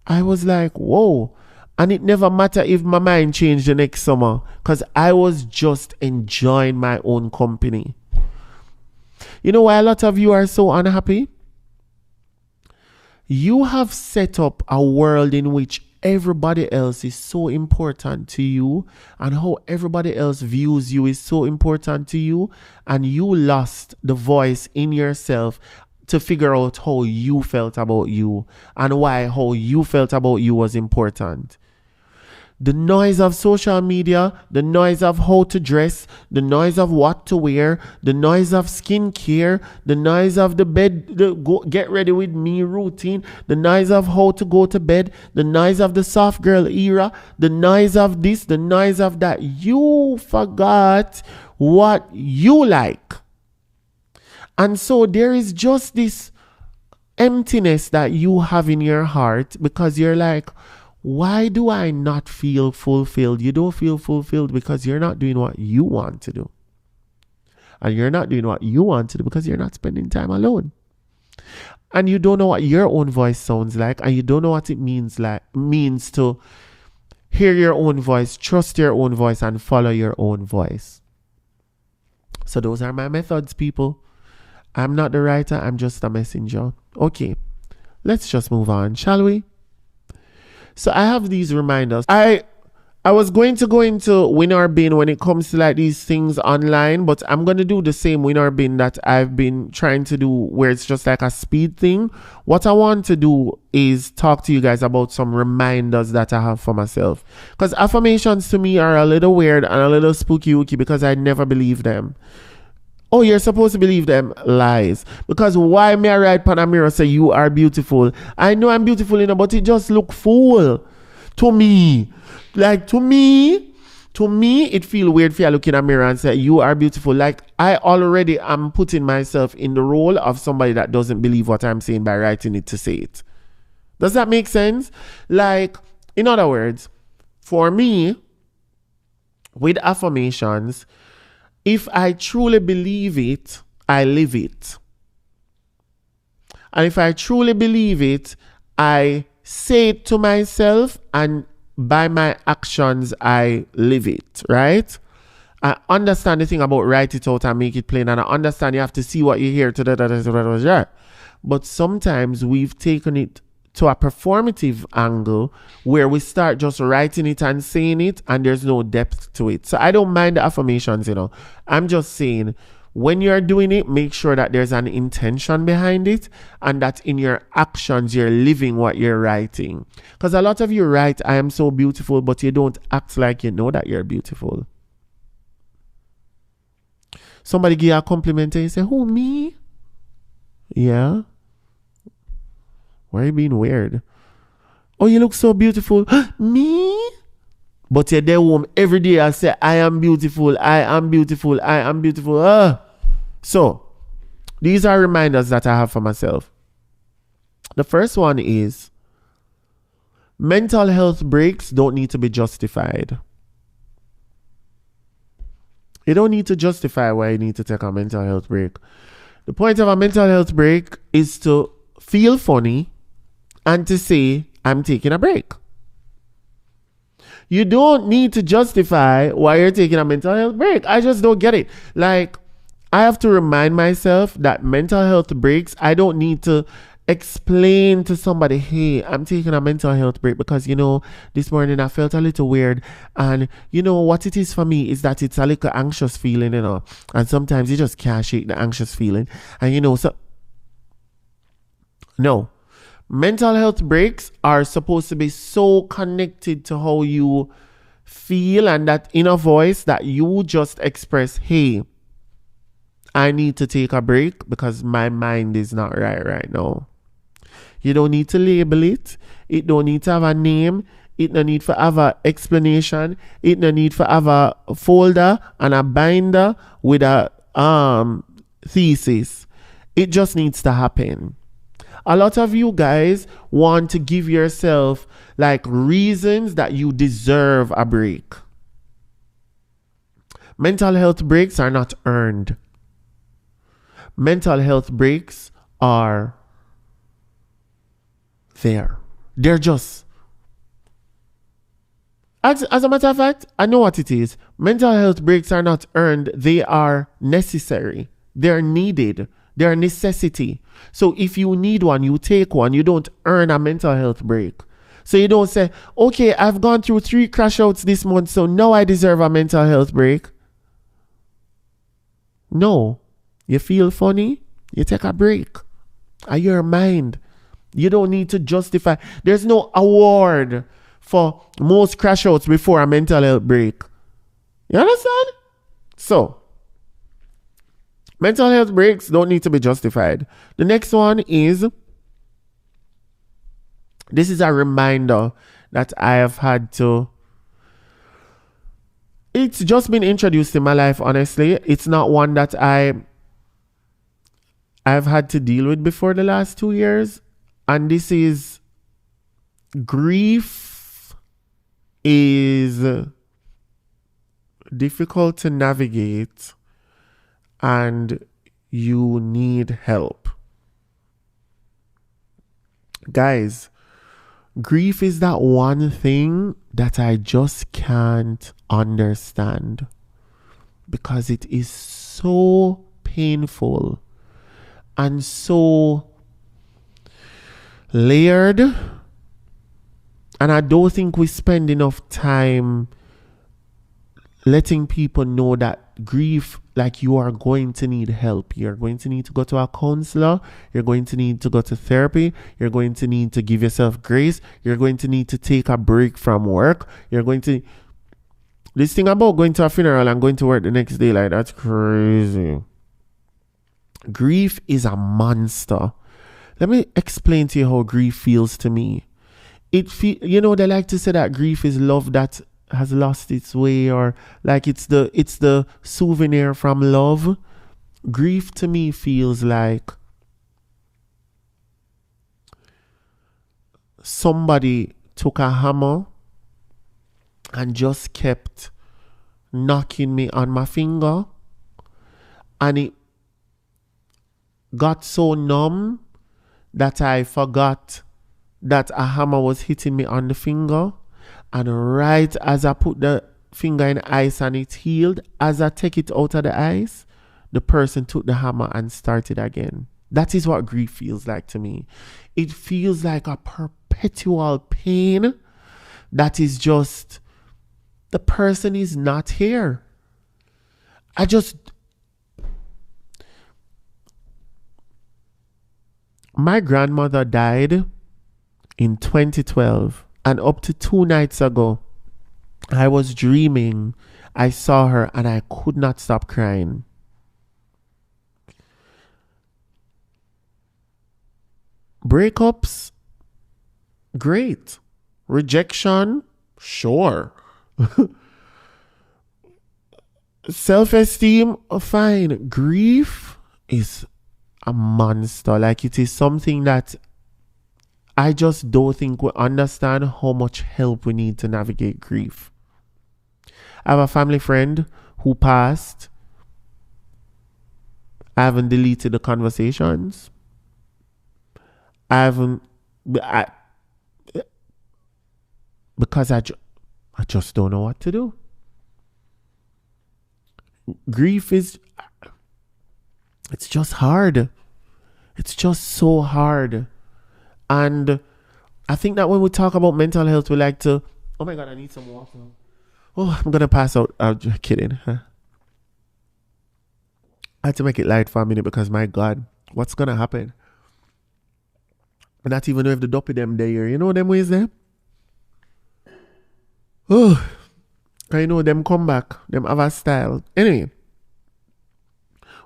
I was like, whoa. And it never mattered if my mind changed the next summer, because I was just enjoying my own company. You know why a lot of you are so unhappy? You have set up a world in which everybody else is so important to you, and how everybody else views you is so important to you, and you lost the voice in yourself to figure out how you felt about you and why how you felt about you was important. The noise of social media, the noise of how to dress, the noise of what to wear, the noise of skincare, the noise of the bed, the get ready with me routine, the noise of how to go to bed, the noise of the soft girl era, the noise of this, the noise of that. You forgot what you like. And so there is just this emptiness that you have in your heart because you're like, why do I not feel fulfilled? You don't feel fulfilled because you're not doing what you want to do. And you're not doing what you want to do because you're not spending time alone. And you don't know what your own voice sounds like, and you don't know what it means to hear your own voice, trust your own voice, and follow your own voice. So those are my methods, people. I'm not the writer, I'm just a messenger. Okay, let's just move on, shall we? So I have these reminders. I was going to go into win or bin when it comes to like these things online, but I'm going to do the same win or bin that I've been trying to do where it's just like a speed thing. What I want to do is talk to you guys about some reminders that I have for myself. Because affirmations to me are a little weird and a little spooky because I never believe them. Oh, you're supposed to believe them? Lies. Because why may I write on a mirror say you are beautiful? I know I'm beautiful, but it just look fool to me. Like to me, it feel weird if I look in a mirror and say you are beautiful. Like I already am putting myself in the role of somebody that doesn't believe what I'm saying by writing it to say it. Does that make sense? Like, in other words, for me, with affirmations, if I truly believe it, I live it. And if I truly believe it, I say it to myself and by my actions, I live it, right? I understand the thing about write it out and make it plain, and I understand you have to see what you hear. But sometimes we've taken it to a performative angle where we start just writing it and saying it, and there's no depth to it. So I don't mind the affirmations, I'm just saying, when you're doing it, make sure that there's an intention behind it and that in your actions, you're living what you're writing. Because a lot of you write, I am so beautiful, but you don't act like you know that you're beautiful. Somebody give you a compliment and you say, who, me? Yeah. Why are you being weird? Oh, you look so beautiful. Me? But you're there home every day and say, I am beautiful, I am beautiful, I am beautiful. So, these are reminders that I have for myself. The first one is, mental health breaks don't need to be justified. You don't need to justify why you need to take a mental health break. The point of a mental health break is to feel funny and to say, I'm taking a break. You don't need to justify why you're taking a mental health break. I just don't get it. Like, I have to remind myself that mental health breaks, I don't need to explain to somebody, hey, I'm taking a mental health break because, this morning I felt a little weird. And what it is for me is that it's a little anxious feeling, and sometimes you just can't shake the anxious feeling. And, so, no. Mental health breaks are supposed to be so connected to how you feel and that inner voice that you just express, hey, I need to take a break because my mind is not right now. You don't need to label it. It don't need to have a name. It no need to have an explanation. It no need to have a folder and a binder with a thesis. It just needs to happen. A lot of you guys want to give yourself like reasons that you deserve a break. Mental health breaks are not earned. Mental health breaks are there. They're just. As a matter of fact, I know what it is. Mental health breaks are not earned. They are necessary. They're needed. They're a necessity. So if you need one, you take one. You don't earn a mental health break. So you don't say, okay, I've gone through 3 crash outs this month, so now I deserve a mental health break. No. You feel funny? You take a break. Are your mind? You don't need to justify. There's no award for most crash outs before a mental health break. You understand? So, mental health breaks don't need to be justified. The next one is, this is a reminder that I have had to, it's just been introduced in my life, honestly. It's not one that I've had to deal with before the last 2 years. And this is, grief is difficult to navigate and you need help. Guys, grief is that one thing that I just can't understand because it is so painful and so layered, and I don't think we spend enough time letting people know that grief, like, you are going to need help. You're going to need to go to a counselor. You're going to need to go to therapy. You're going to need to give yourself grace. You're going to need to take a break from work. You're going to, this thing about going to a funeral and going to work the next day, like, that's crazy. Grief is a monster. Let me explain to you how grief feels to me. They like to say that grief is love that has lost its way, or like it's the souvenir from love. Grief to me feels like somebody took a hammer and just kept knocking me on my finger, and it got so numb that I forgot that a hammer was hitting me on the finger, And right as I put the finger in the ice and it healed, as I take it out of the ice, the person took the hammer and started again. That is what grief feels like to me. It feels like a perpetual pain that is just, the person is not here. My grandmother died in 2012, and up to 2 nights ago, I was dreaming. I saw her and I could not stop crying. Breakups, great. Rejection, sure. Self-esteem, fine. Grief is a monster. Like, it is something that I just don't think we understand how much help we need to navigate grief. I have a family friend who passed. I haven't deleted the conversations. Because I just don't know what to do. Grief it's just hard. It's just so hard. And I think that when we talk about mental health, we like to, oh my God, I need some water. Oh, I'm going to pass out. I'm just kidding. Huh? I had to make it light for a minute because, my God, what's going to happen? I not even know if the dopey them there. You know them ways there? Oh, I know them come back. Them have a style. Anyway,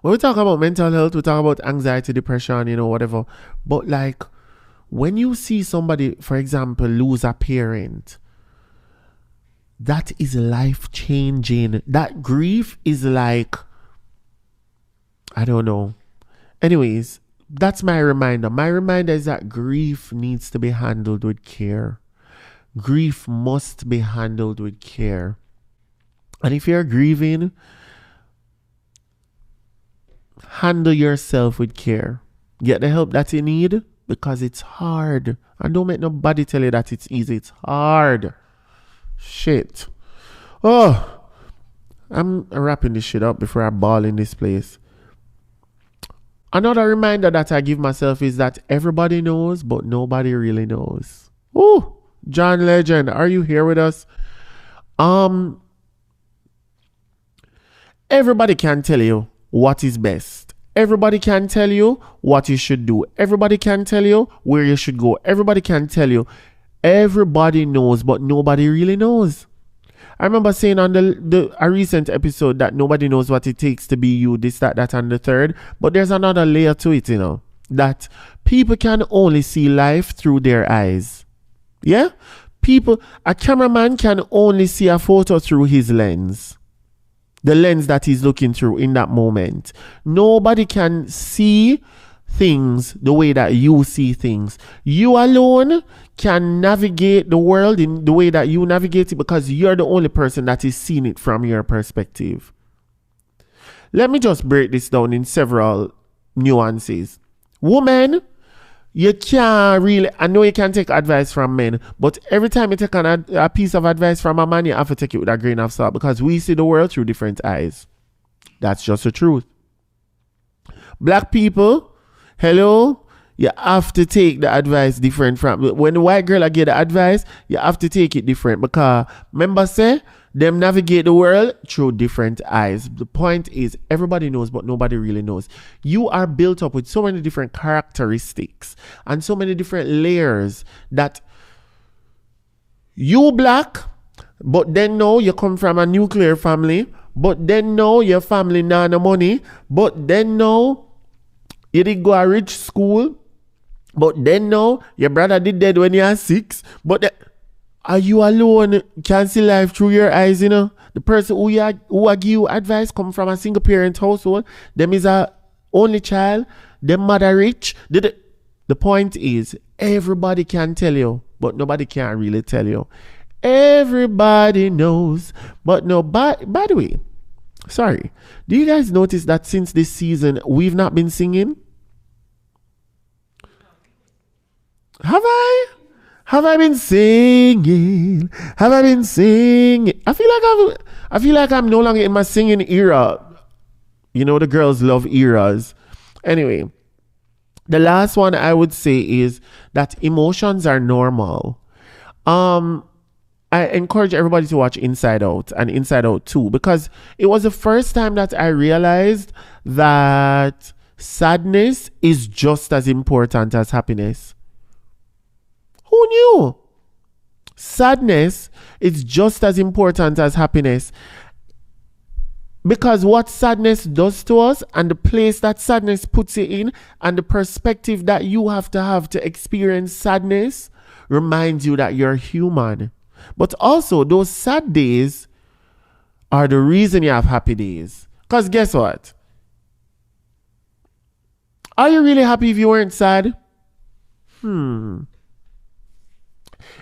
when we talk about mental health, we talk about anxiety, depression, whatever. But like, when you see somebody, for example, lose a parent, that is life-changing. That grief is like, I don't know. Anyways, that's my reminder. My reminder is that grief needs to be handled with care. Grief must be handled with care. And if you're grieving, handle yourself with care. Get the help that you need, because it's hard. And don't make nobody tell you that it's easy. It's hard. Shit. Oh, I'm wrapping this shit up before I ball in this place. Another reminder that I give myself is that everybody knows, but nobody really knows. Oh, John Legend, are you here with us? Everybody can tell you what is best. Everybody can tell you what you should do. Everybody can tell you where you should go. Everybody can tell you. Everybody knows, but nobody really knows. I remember saying on a recent episode that nobody knows what it takes to be you, this, that, and the third. But there's another layer to it, that people can only see life through their eyes. Yeah? A cameraman can only see a photo through his lens. The lens that he's looking through in that moment. Nobody can see things the way that you see things. You alone can navigate the world in the way that you navigate it, because you're the only person that is seeing it from your perspective. Let me just break this down in several nuances. Women, you can't really, I know you can take advice from men, but every time you take a piece of advice from a man, you have to take it with a grain of salt, because we see the world through different eyes. That's just the truth. Black people, hello, you have to take the advice different from, when the white girl get the advice, you have to take it different, because remember say, them navigate the world through different eyes. The point is, everybody knows, but nobody really knows. You are built up with so many different characteristics and so many different layers that you black, but then no, you come from a nuclear family, but then no, your family nah no money, but then no, you did go a rich school, but then no, your brother did dead when you are 6, but are you alone can see life through your eyes, The person who give you advice come from a single parent household. Them is a only child. Them mother rich. The point is, everybody can tell you, but nobody can really tell you. Everybody knows, but nobody. By the way, sorry. Do you guys notice that since this season, we've not been singing? Have I? Have I been singing? Have I been singing? I feel like I'm no longer in my singing era. You know, the girls love eras. Anyway, the last one I would say is that emotions are normal. I encourage everybody to watch Inside Out and Inside Out 2 because it was the first time that I realized that sadness is just as important as happiness. Who knew? Sadness is just as important as happiness. Because what sadness does to us and the place that sadness puts you in and the perspective that you have to experience sadness reminds you that you're human. But also, those sad days are the reason you have happy days. Because guess what? Are you really happy if you weren't sad?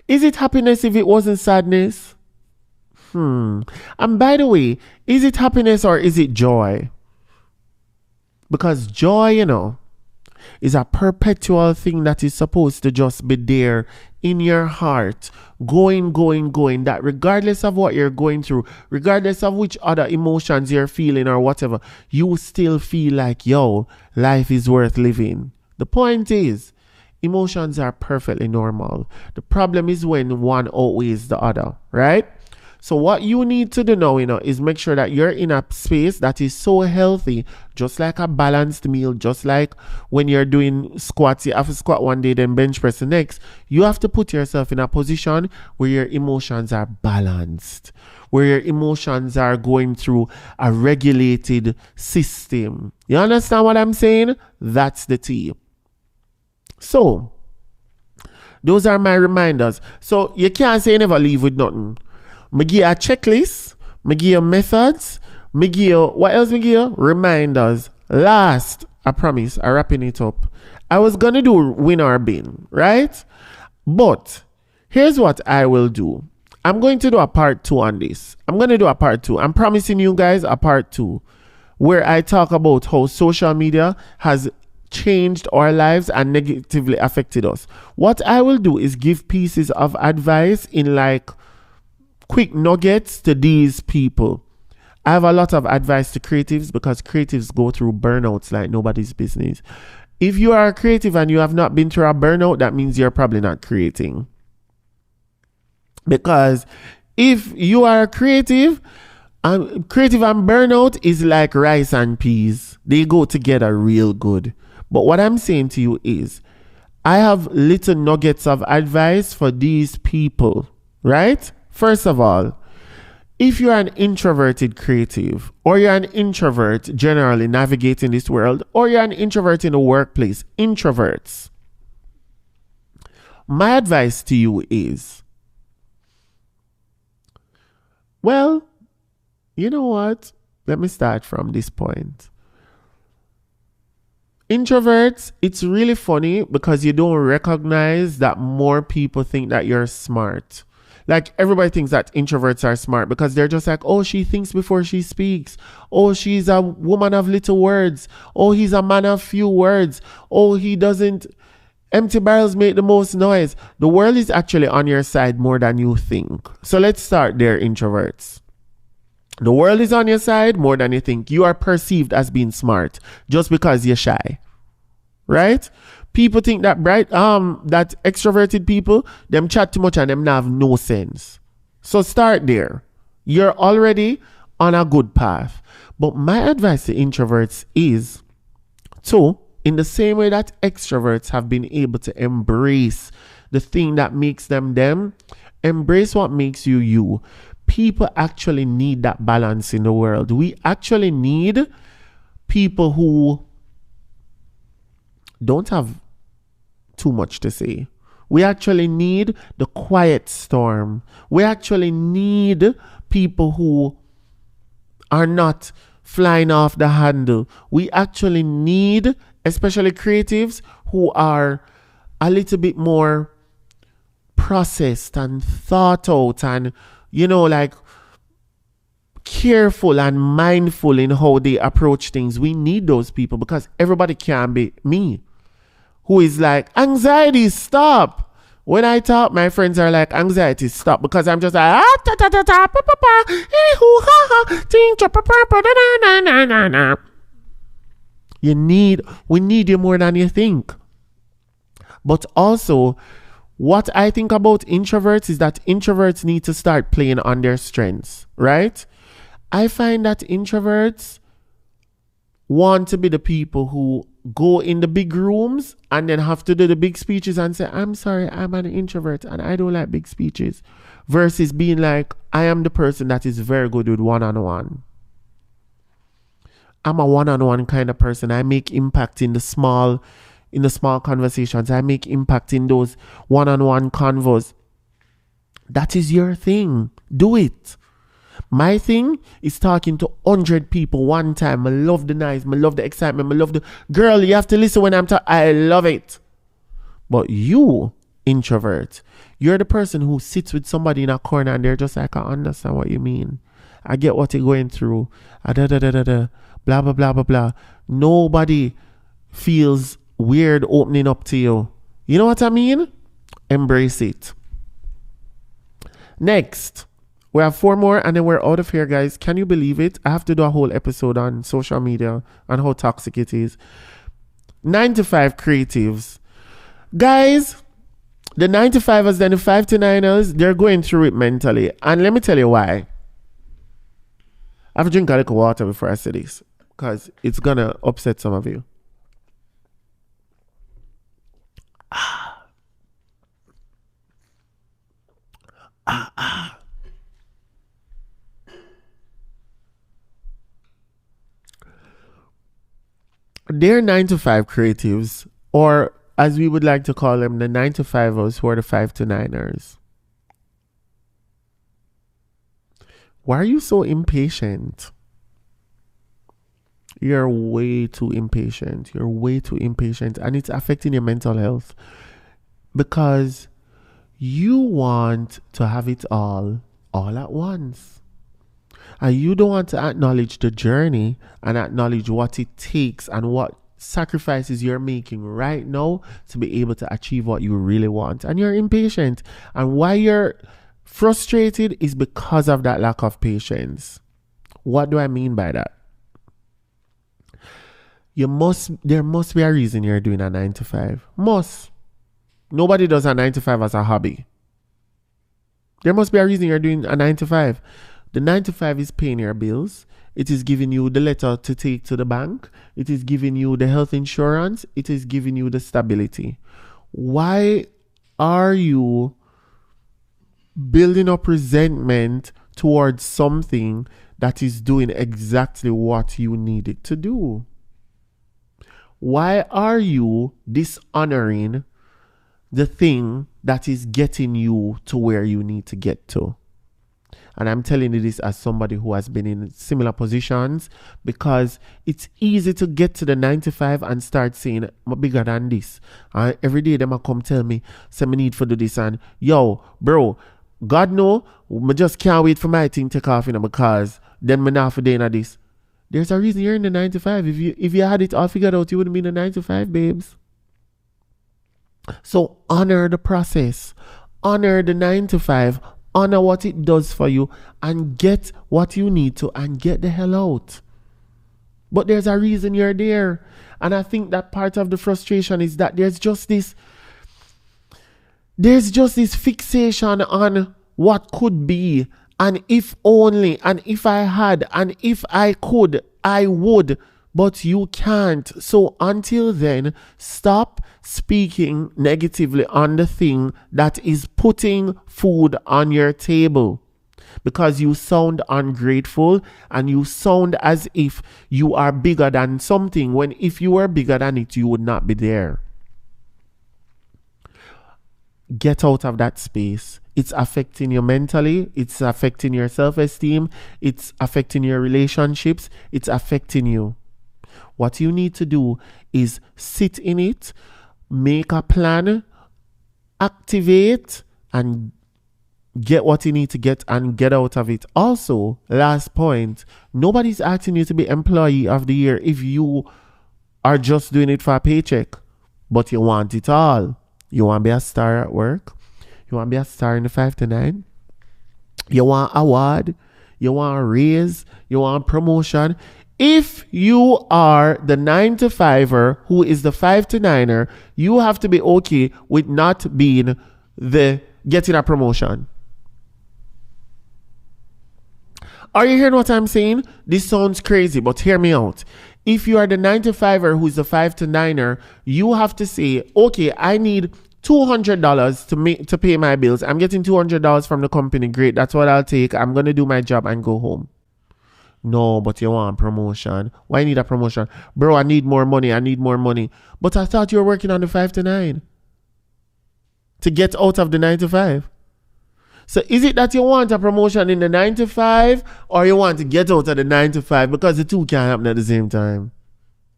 Is it happiness if it wasn't sadness? And by the way, is it happiness or is it joy? Because joy, you know, is a perpetual thing that is supposed to just be there in your heart, going, that regardless of what you're going through, regardless of which other emotions you're feeling or whatever, you still feel like, yo, life is worth living. The point is, emotions are perfectly normal. The problem is when one outweighs the other, right? So what you need to do now, you know, is make sure that you're in a space that is so healthy, just like a balanced meal, just like when you're doing squats, you have to squat one day, then bench press the next. You have to put yourself in a position where your emotions are balanced, where your emotions are going through a regulated system. You understand what I'm saying? That's the tea. So, those are my reminders. So, you can't say you never leave with nothing. Me give you a checklist, me give you methods, me give you, what else me give you? Reminders. Last, I promise, I'm wrapping it up. I was going to do win or bin, right? But, here's what I will do. I'm going to do a part 2 on this. I'm going to do a part 2. I'm promising you guys a part 2 where I talk about how social media has changed our lives and negatively affected us. What I will do is give pieces of advice in like quick nuggets to these people. I have a lot of advice to creatives because creatives go through burnouts like nobody's business. If you are a creative and you have not been through a burnout, that means you're probably not creating. Because if you are a creative and burnout is like rice and peas. They go together real good. But what I'm saying to you is, I have little nuggets of advice for these people, right? First of all, if you're an introverted creative, or you're an introvert generally navigating this world, or you're an introvert in the workplace, introverts, my advice to you is, well, you know what? Let me start from this point. Introverts, it's really funny because you don't recognize that more people think that you're smart. Like everybody thinks that introverts are smart because they're just like, oh, she thinks before she speaks. Oh, she's a woman of little words. Oh, he's a man of few words. Oh, he doesn't. Empty barrels make the most noise. The world is actually on your side more than you think. So let's start there, introverts. The world is on your side more than you think. You are perceived as being smart just because you're shy. Right? People think that that extroverted people, them chat too much and them have no sense. So start there. You're already on a good path. But my advice to introverts is to, in the same way that extroverts have been able to embrace the thing that makes them them, embrace what makes you you. People actually need that balance in the world. We actually need people who don't have too much to say. We actually need the quiet storm. We actually need people who are not flying off the handle. We actually need, especially creatives, who are a little bit more processed and thought out and, you know, like careful and mindful in how they approach things. We need those people because everybody can't be me, who is like, anxiety, stop. When I talk, my friends are like, anxiety, stop, because I'm just like, ah, ta, ta, ta, ta, pa, pa, pa, hey, hoo, ha, ha, ting, cha, pa, pa, pa, da, na, na, na, na. We need you more than you think. But also, what I think about introverts is that introverts need to start playing on their strengths, right? I find that introverts want to be the people who go in the big rooms and then have to do the big speeches and say, I'm sorry, I'm an introvert and I don't like big speeches, versus being like, I am the person that is very good with one-on-one. I'm a one-on-one kind of person. I make impact in the small conversations. I make impact in those one-on-one convos. That is your thing. Do it. My thing is talking to 100 people one time. I love the noise. I love the excitement. I love the girl. You have to listen when I'm talking. I love it. But you, introvert, you're the person who sits with somebody in a corner and they're just like, I understand what you mean. I get what you're going through. Blah, blah, blah, blah, blah. Nobody feels weird opening up to you. You know what I mean? Embrace it. Next. We have 4 more and then we're out of here, guys. Can you believe it? I have to do a whole episode on social media and how toxic it is. 9 to 5 creatives. Guys, the 9 to 5ers and the 5 to 9ers, they're going through it mentally. And let me tell you why. I have to drink a little water before I say this, because it's going to upset some of you. They're 9 to 5 creatives, or as we would like to call them, the 9 to 5ers who are the 5 to 9ers. Why are you so impatient? You're way too impatient. You're way too impatient, and it's affecting your mental health because you want to have it all at once. And you don't want to acknowledge the journey and acknowledge what it takes and what sacrifices you're making right now to be able to achieve what you really want. And you're impatient. And why you're frustrated is because of that lack of patience. What do I mean by that? There must be a reason you're doing a 9 to 5. Must. Nobody does a 9 to 5 as a hobby. There must be a reason you're doing a 9 to 5. The 9 to 5 is paying your bills. It is giving you the letter to take to the bank. It is giving you the health insurance. It is giving you the stability. Why are you building up resentment towards something that is doing exactly what you need it to do? Why are you dishonoring the thing that is getting you to where you need to get to? And I'm telling you this as somebody who has been in similar positions, because it's easy to get to the 9 to 5 and start saying, I'm bigger than this. Every day them come tell me, say me need for do this, and yo, bro, God know, I just can't wait for my thing to take off, because then me not for day in this. There's a reason you're in the 9 to 5. If you had it all figured out, you wouldn't be in the 9 to 5, babes. So honor the process. Honor the 9 to 5. Honor what it does for you and get what you need to and get the hell out. But there's a reason you're there. And I think that part of the frustration is that there's just this fixation on what could be, and if only, and if I had, and if I could, I would, but you can't. So until then, stop speaking negatively on the thing that is putting food on your table, because you sound ungrateful and you sound as if you are bigger than something, when if you were bigger than it, you would not be there. Get out of that space. It's affecting you mentally. It's affecting your self-esteem. It's affecting your relationships. It's affecting you. What you need to do is sit in it, make a plan, activate, and get what you need to get and get out of it. Also, last point, nobody's asking you to be employee of the year if you are just doing it for a paycheck, but you want it all. You want to be a star at work. You want to be a star in the 5 to 9? You want award? You want a raise? You want promotion? If you are the 9 to 5er who is the 5 to 9er, you have to be okay with not being the getting a promotion. Are you hearing what I'm saying? This sounds crazy, but hear me out. If you are the 9 to 5er who's the 5 to 9er, you have to say, okay, I need $200 to pay my bills. I'm getting $200 from the company. Great. That's what I'll take. I'm going to do my job and go home. No, but you want promotion. Why need a promotion? Bro, I need more money. I need more money. But I thought you were working on the 5 to 9 to get out of the 9 to 5. So is it that you want a promotion in the 9 to 5 or you want to get out of the 9 to 5? Because the two can't happen at the same time.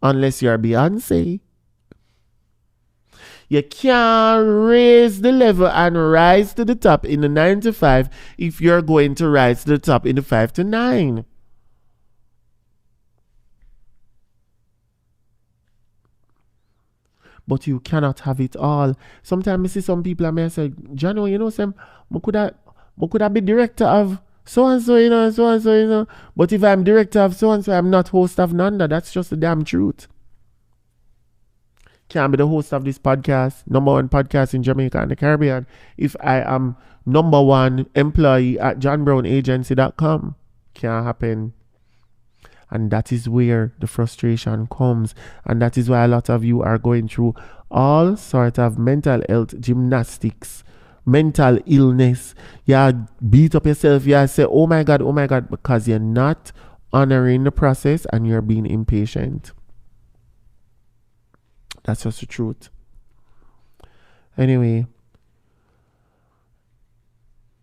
Unless you're Beyonce. You can't raise the level and rise to the top in the 9 to 5 if you're going to rise to the top in the 5 to 9. But you cannot have it all. Sometimes I see some people and I say, Jano, you know, Sam, I could have be director of so-and-so, you know, so-and-so, you know. But if I'm director of so-and-so, I'm not host of Nanda. That's just the damn truth. Can't be the host of this podcast, number 1 podcast in Jamaica and the Caribbean, if I am number 1 employee at johnbrownagency.com. Can't happen. And that is where the frustration comes. And that is why a lot of you are going through all sort of mental health gymnastics, mental illness. You beat up yourself. You say, oh my God, because you're not honoring the process and you're being impatient. That's just the truth. Anyway,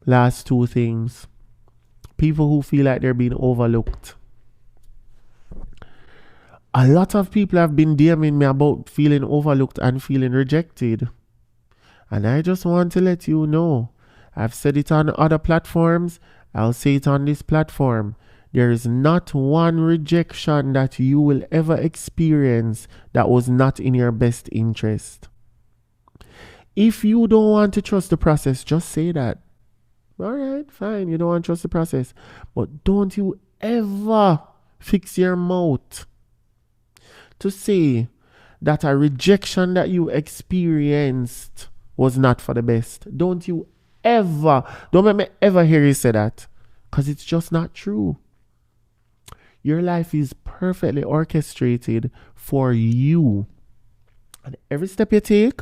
last 2 things. People who feel like they're being overlooked. A lot of people have been DMing me about feeling overlooked and feeling rejected. And I just want to let you know, I've said it on other platforms, I'll say it on this platform. There is not one rejection that you will ever experience that was not in your best interest. If you don't want to trust the process, just say that. All right, fine, you don't want to trust the process. But don't you ever fix your mouth to say that a rejection that you experienced was not for the best. Don't make me ever hear you say that, because it's just not true. Your life is perfectly orchestrated for you. And every step you take,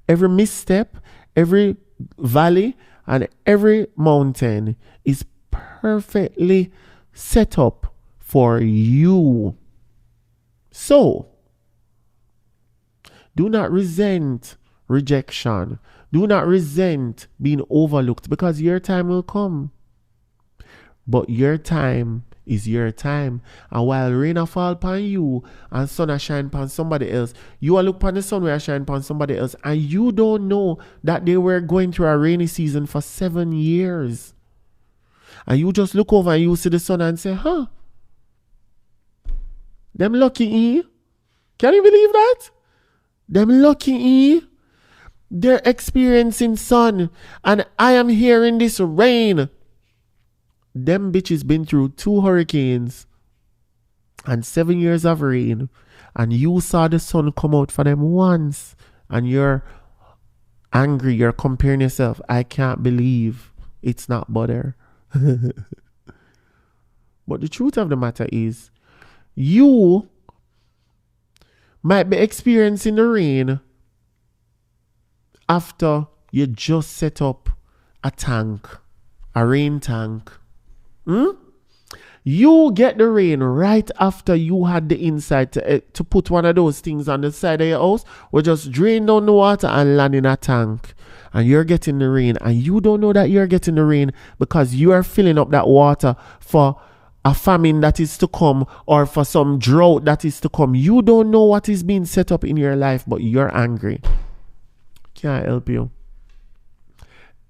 every misstep, every valley, and every mountain is perfectly set up for you. So, do not resent rejection. Do not resent being overlooked, because your time will come. But your time is your time. And while rain a fall upon you and sun a shine upon somebody else, you will look upon the sun where shine upon somebody else, and you don't know that they were going through a rainy season for 7 years. And you just look over and you see the sun and say, huh? Them lucky. Can you believe that? Them lucky. They're experiencing sun, and I am here in this rain. Them bitches been through 2 hurricanes and 7 years of rain, and you saw the sun come out for them once, and you're angry. You're comparing yourself. I can't believe it's not butter. But the truth of the matter is, you might be experiencing the rain after you just set up a rain tank. You get the rain right after you had the insight to put one of those things on the side of your house, or just drain down the water and land in a tank. And you're getting the rain, and you don't know that you're getting the rain because you are filling up that water for a famine that is to come, or for some drought that is to come. You don't know what is being set up in your life, but you're angry. Can't help you.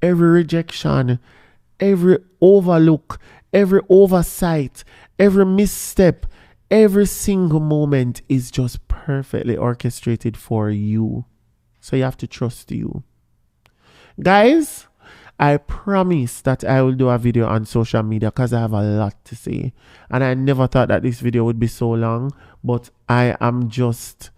Every rejection, every overlook, every oversight, every misstep, every single moment is just perfectly orchestrated for you. So you have to trust you. Guys, I promise that I will do a video on social media because I have a lot to say. And I never thought that this video would be so long, but I am just,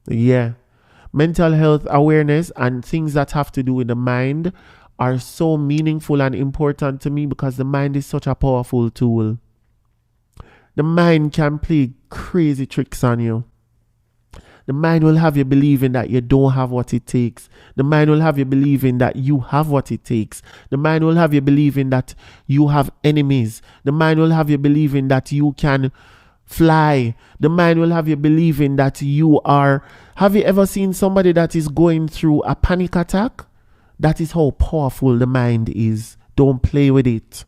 mental health awareness and things that have to do with the mind are so meaningful and important to me because the mind is such a powerful tool. The mind can play crazy tricks on you. The mind will have you believing that you don't have what it takes. The mind will have you believing that you have what it takes. The mind will have you believing that you have enemies. The mind will have you believing that you can fly. The mind will have you believing that you are... Have you ever seen somebody that is going through a panic attack? That is how powerful the mind is. Don't play with it.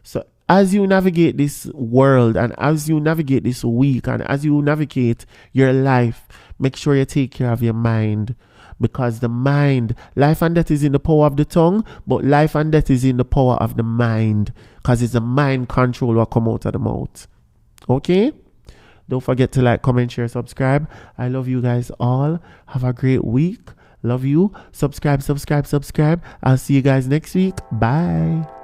So as you navigate this world and as you navigate this week and as you navigate your life, make sure you take care of your mind. Because the mind, life and death is in the power of the tongue, but life and death is in the power of the mind. Because it's the mind control what come out of the mouth. Okay? Don't forget to like, comment, share, subscribe. I love you guys all. Have a great week. Love you. Subscribe. I'll see you guys next week. Bye.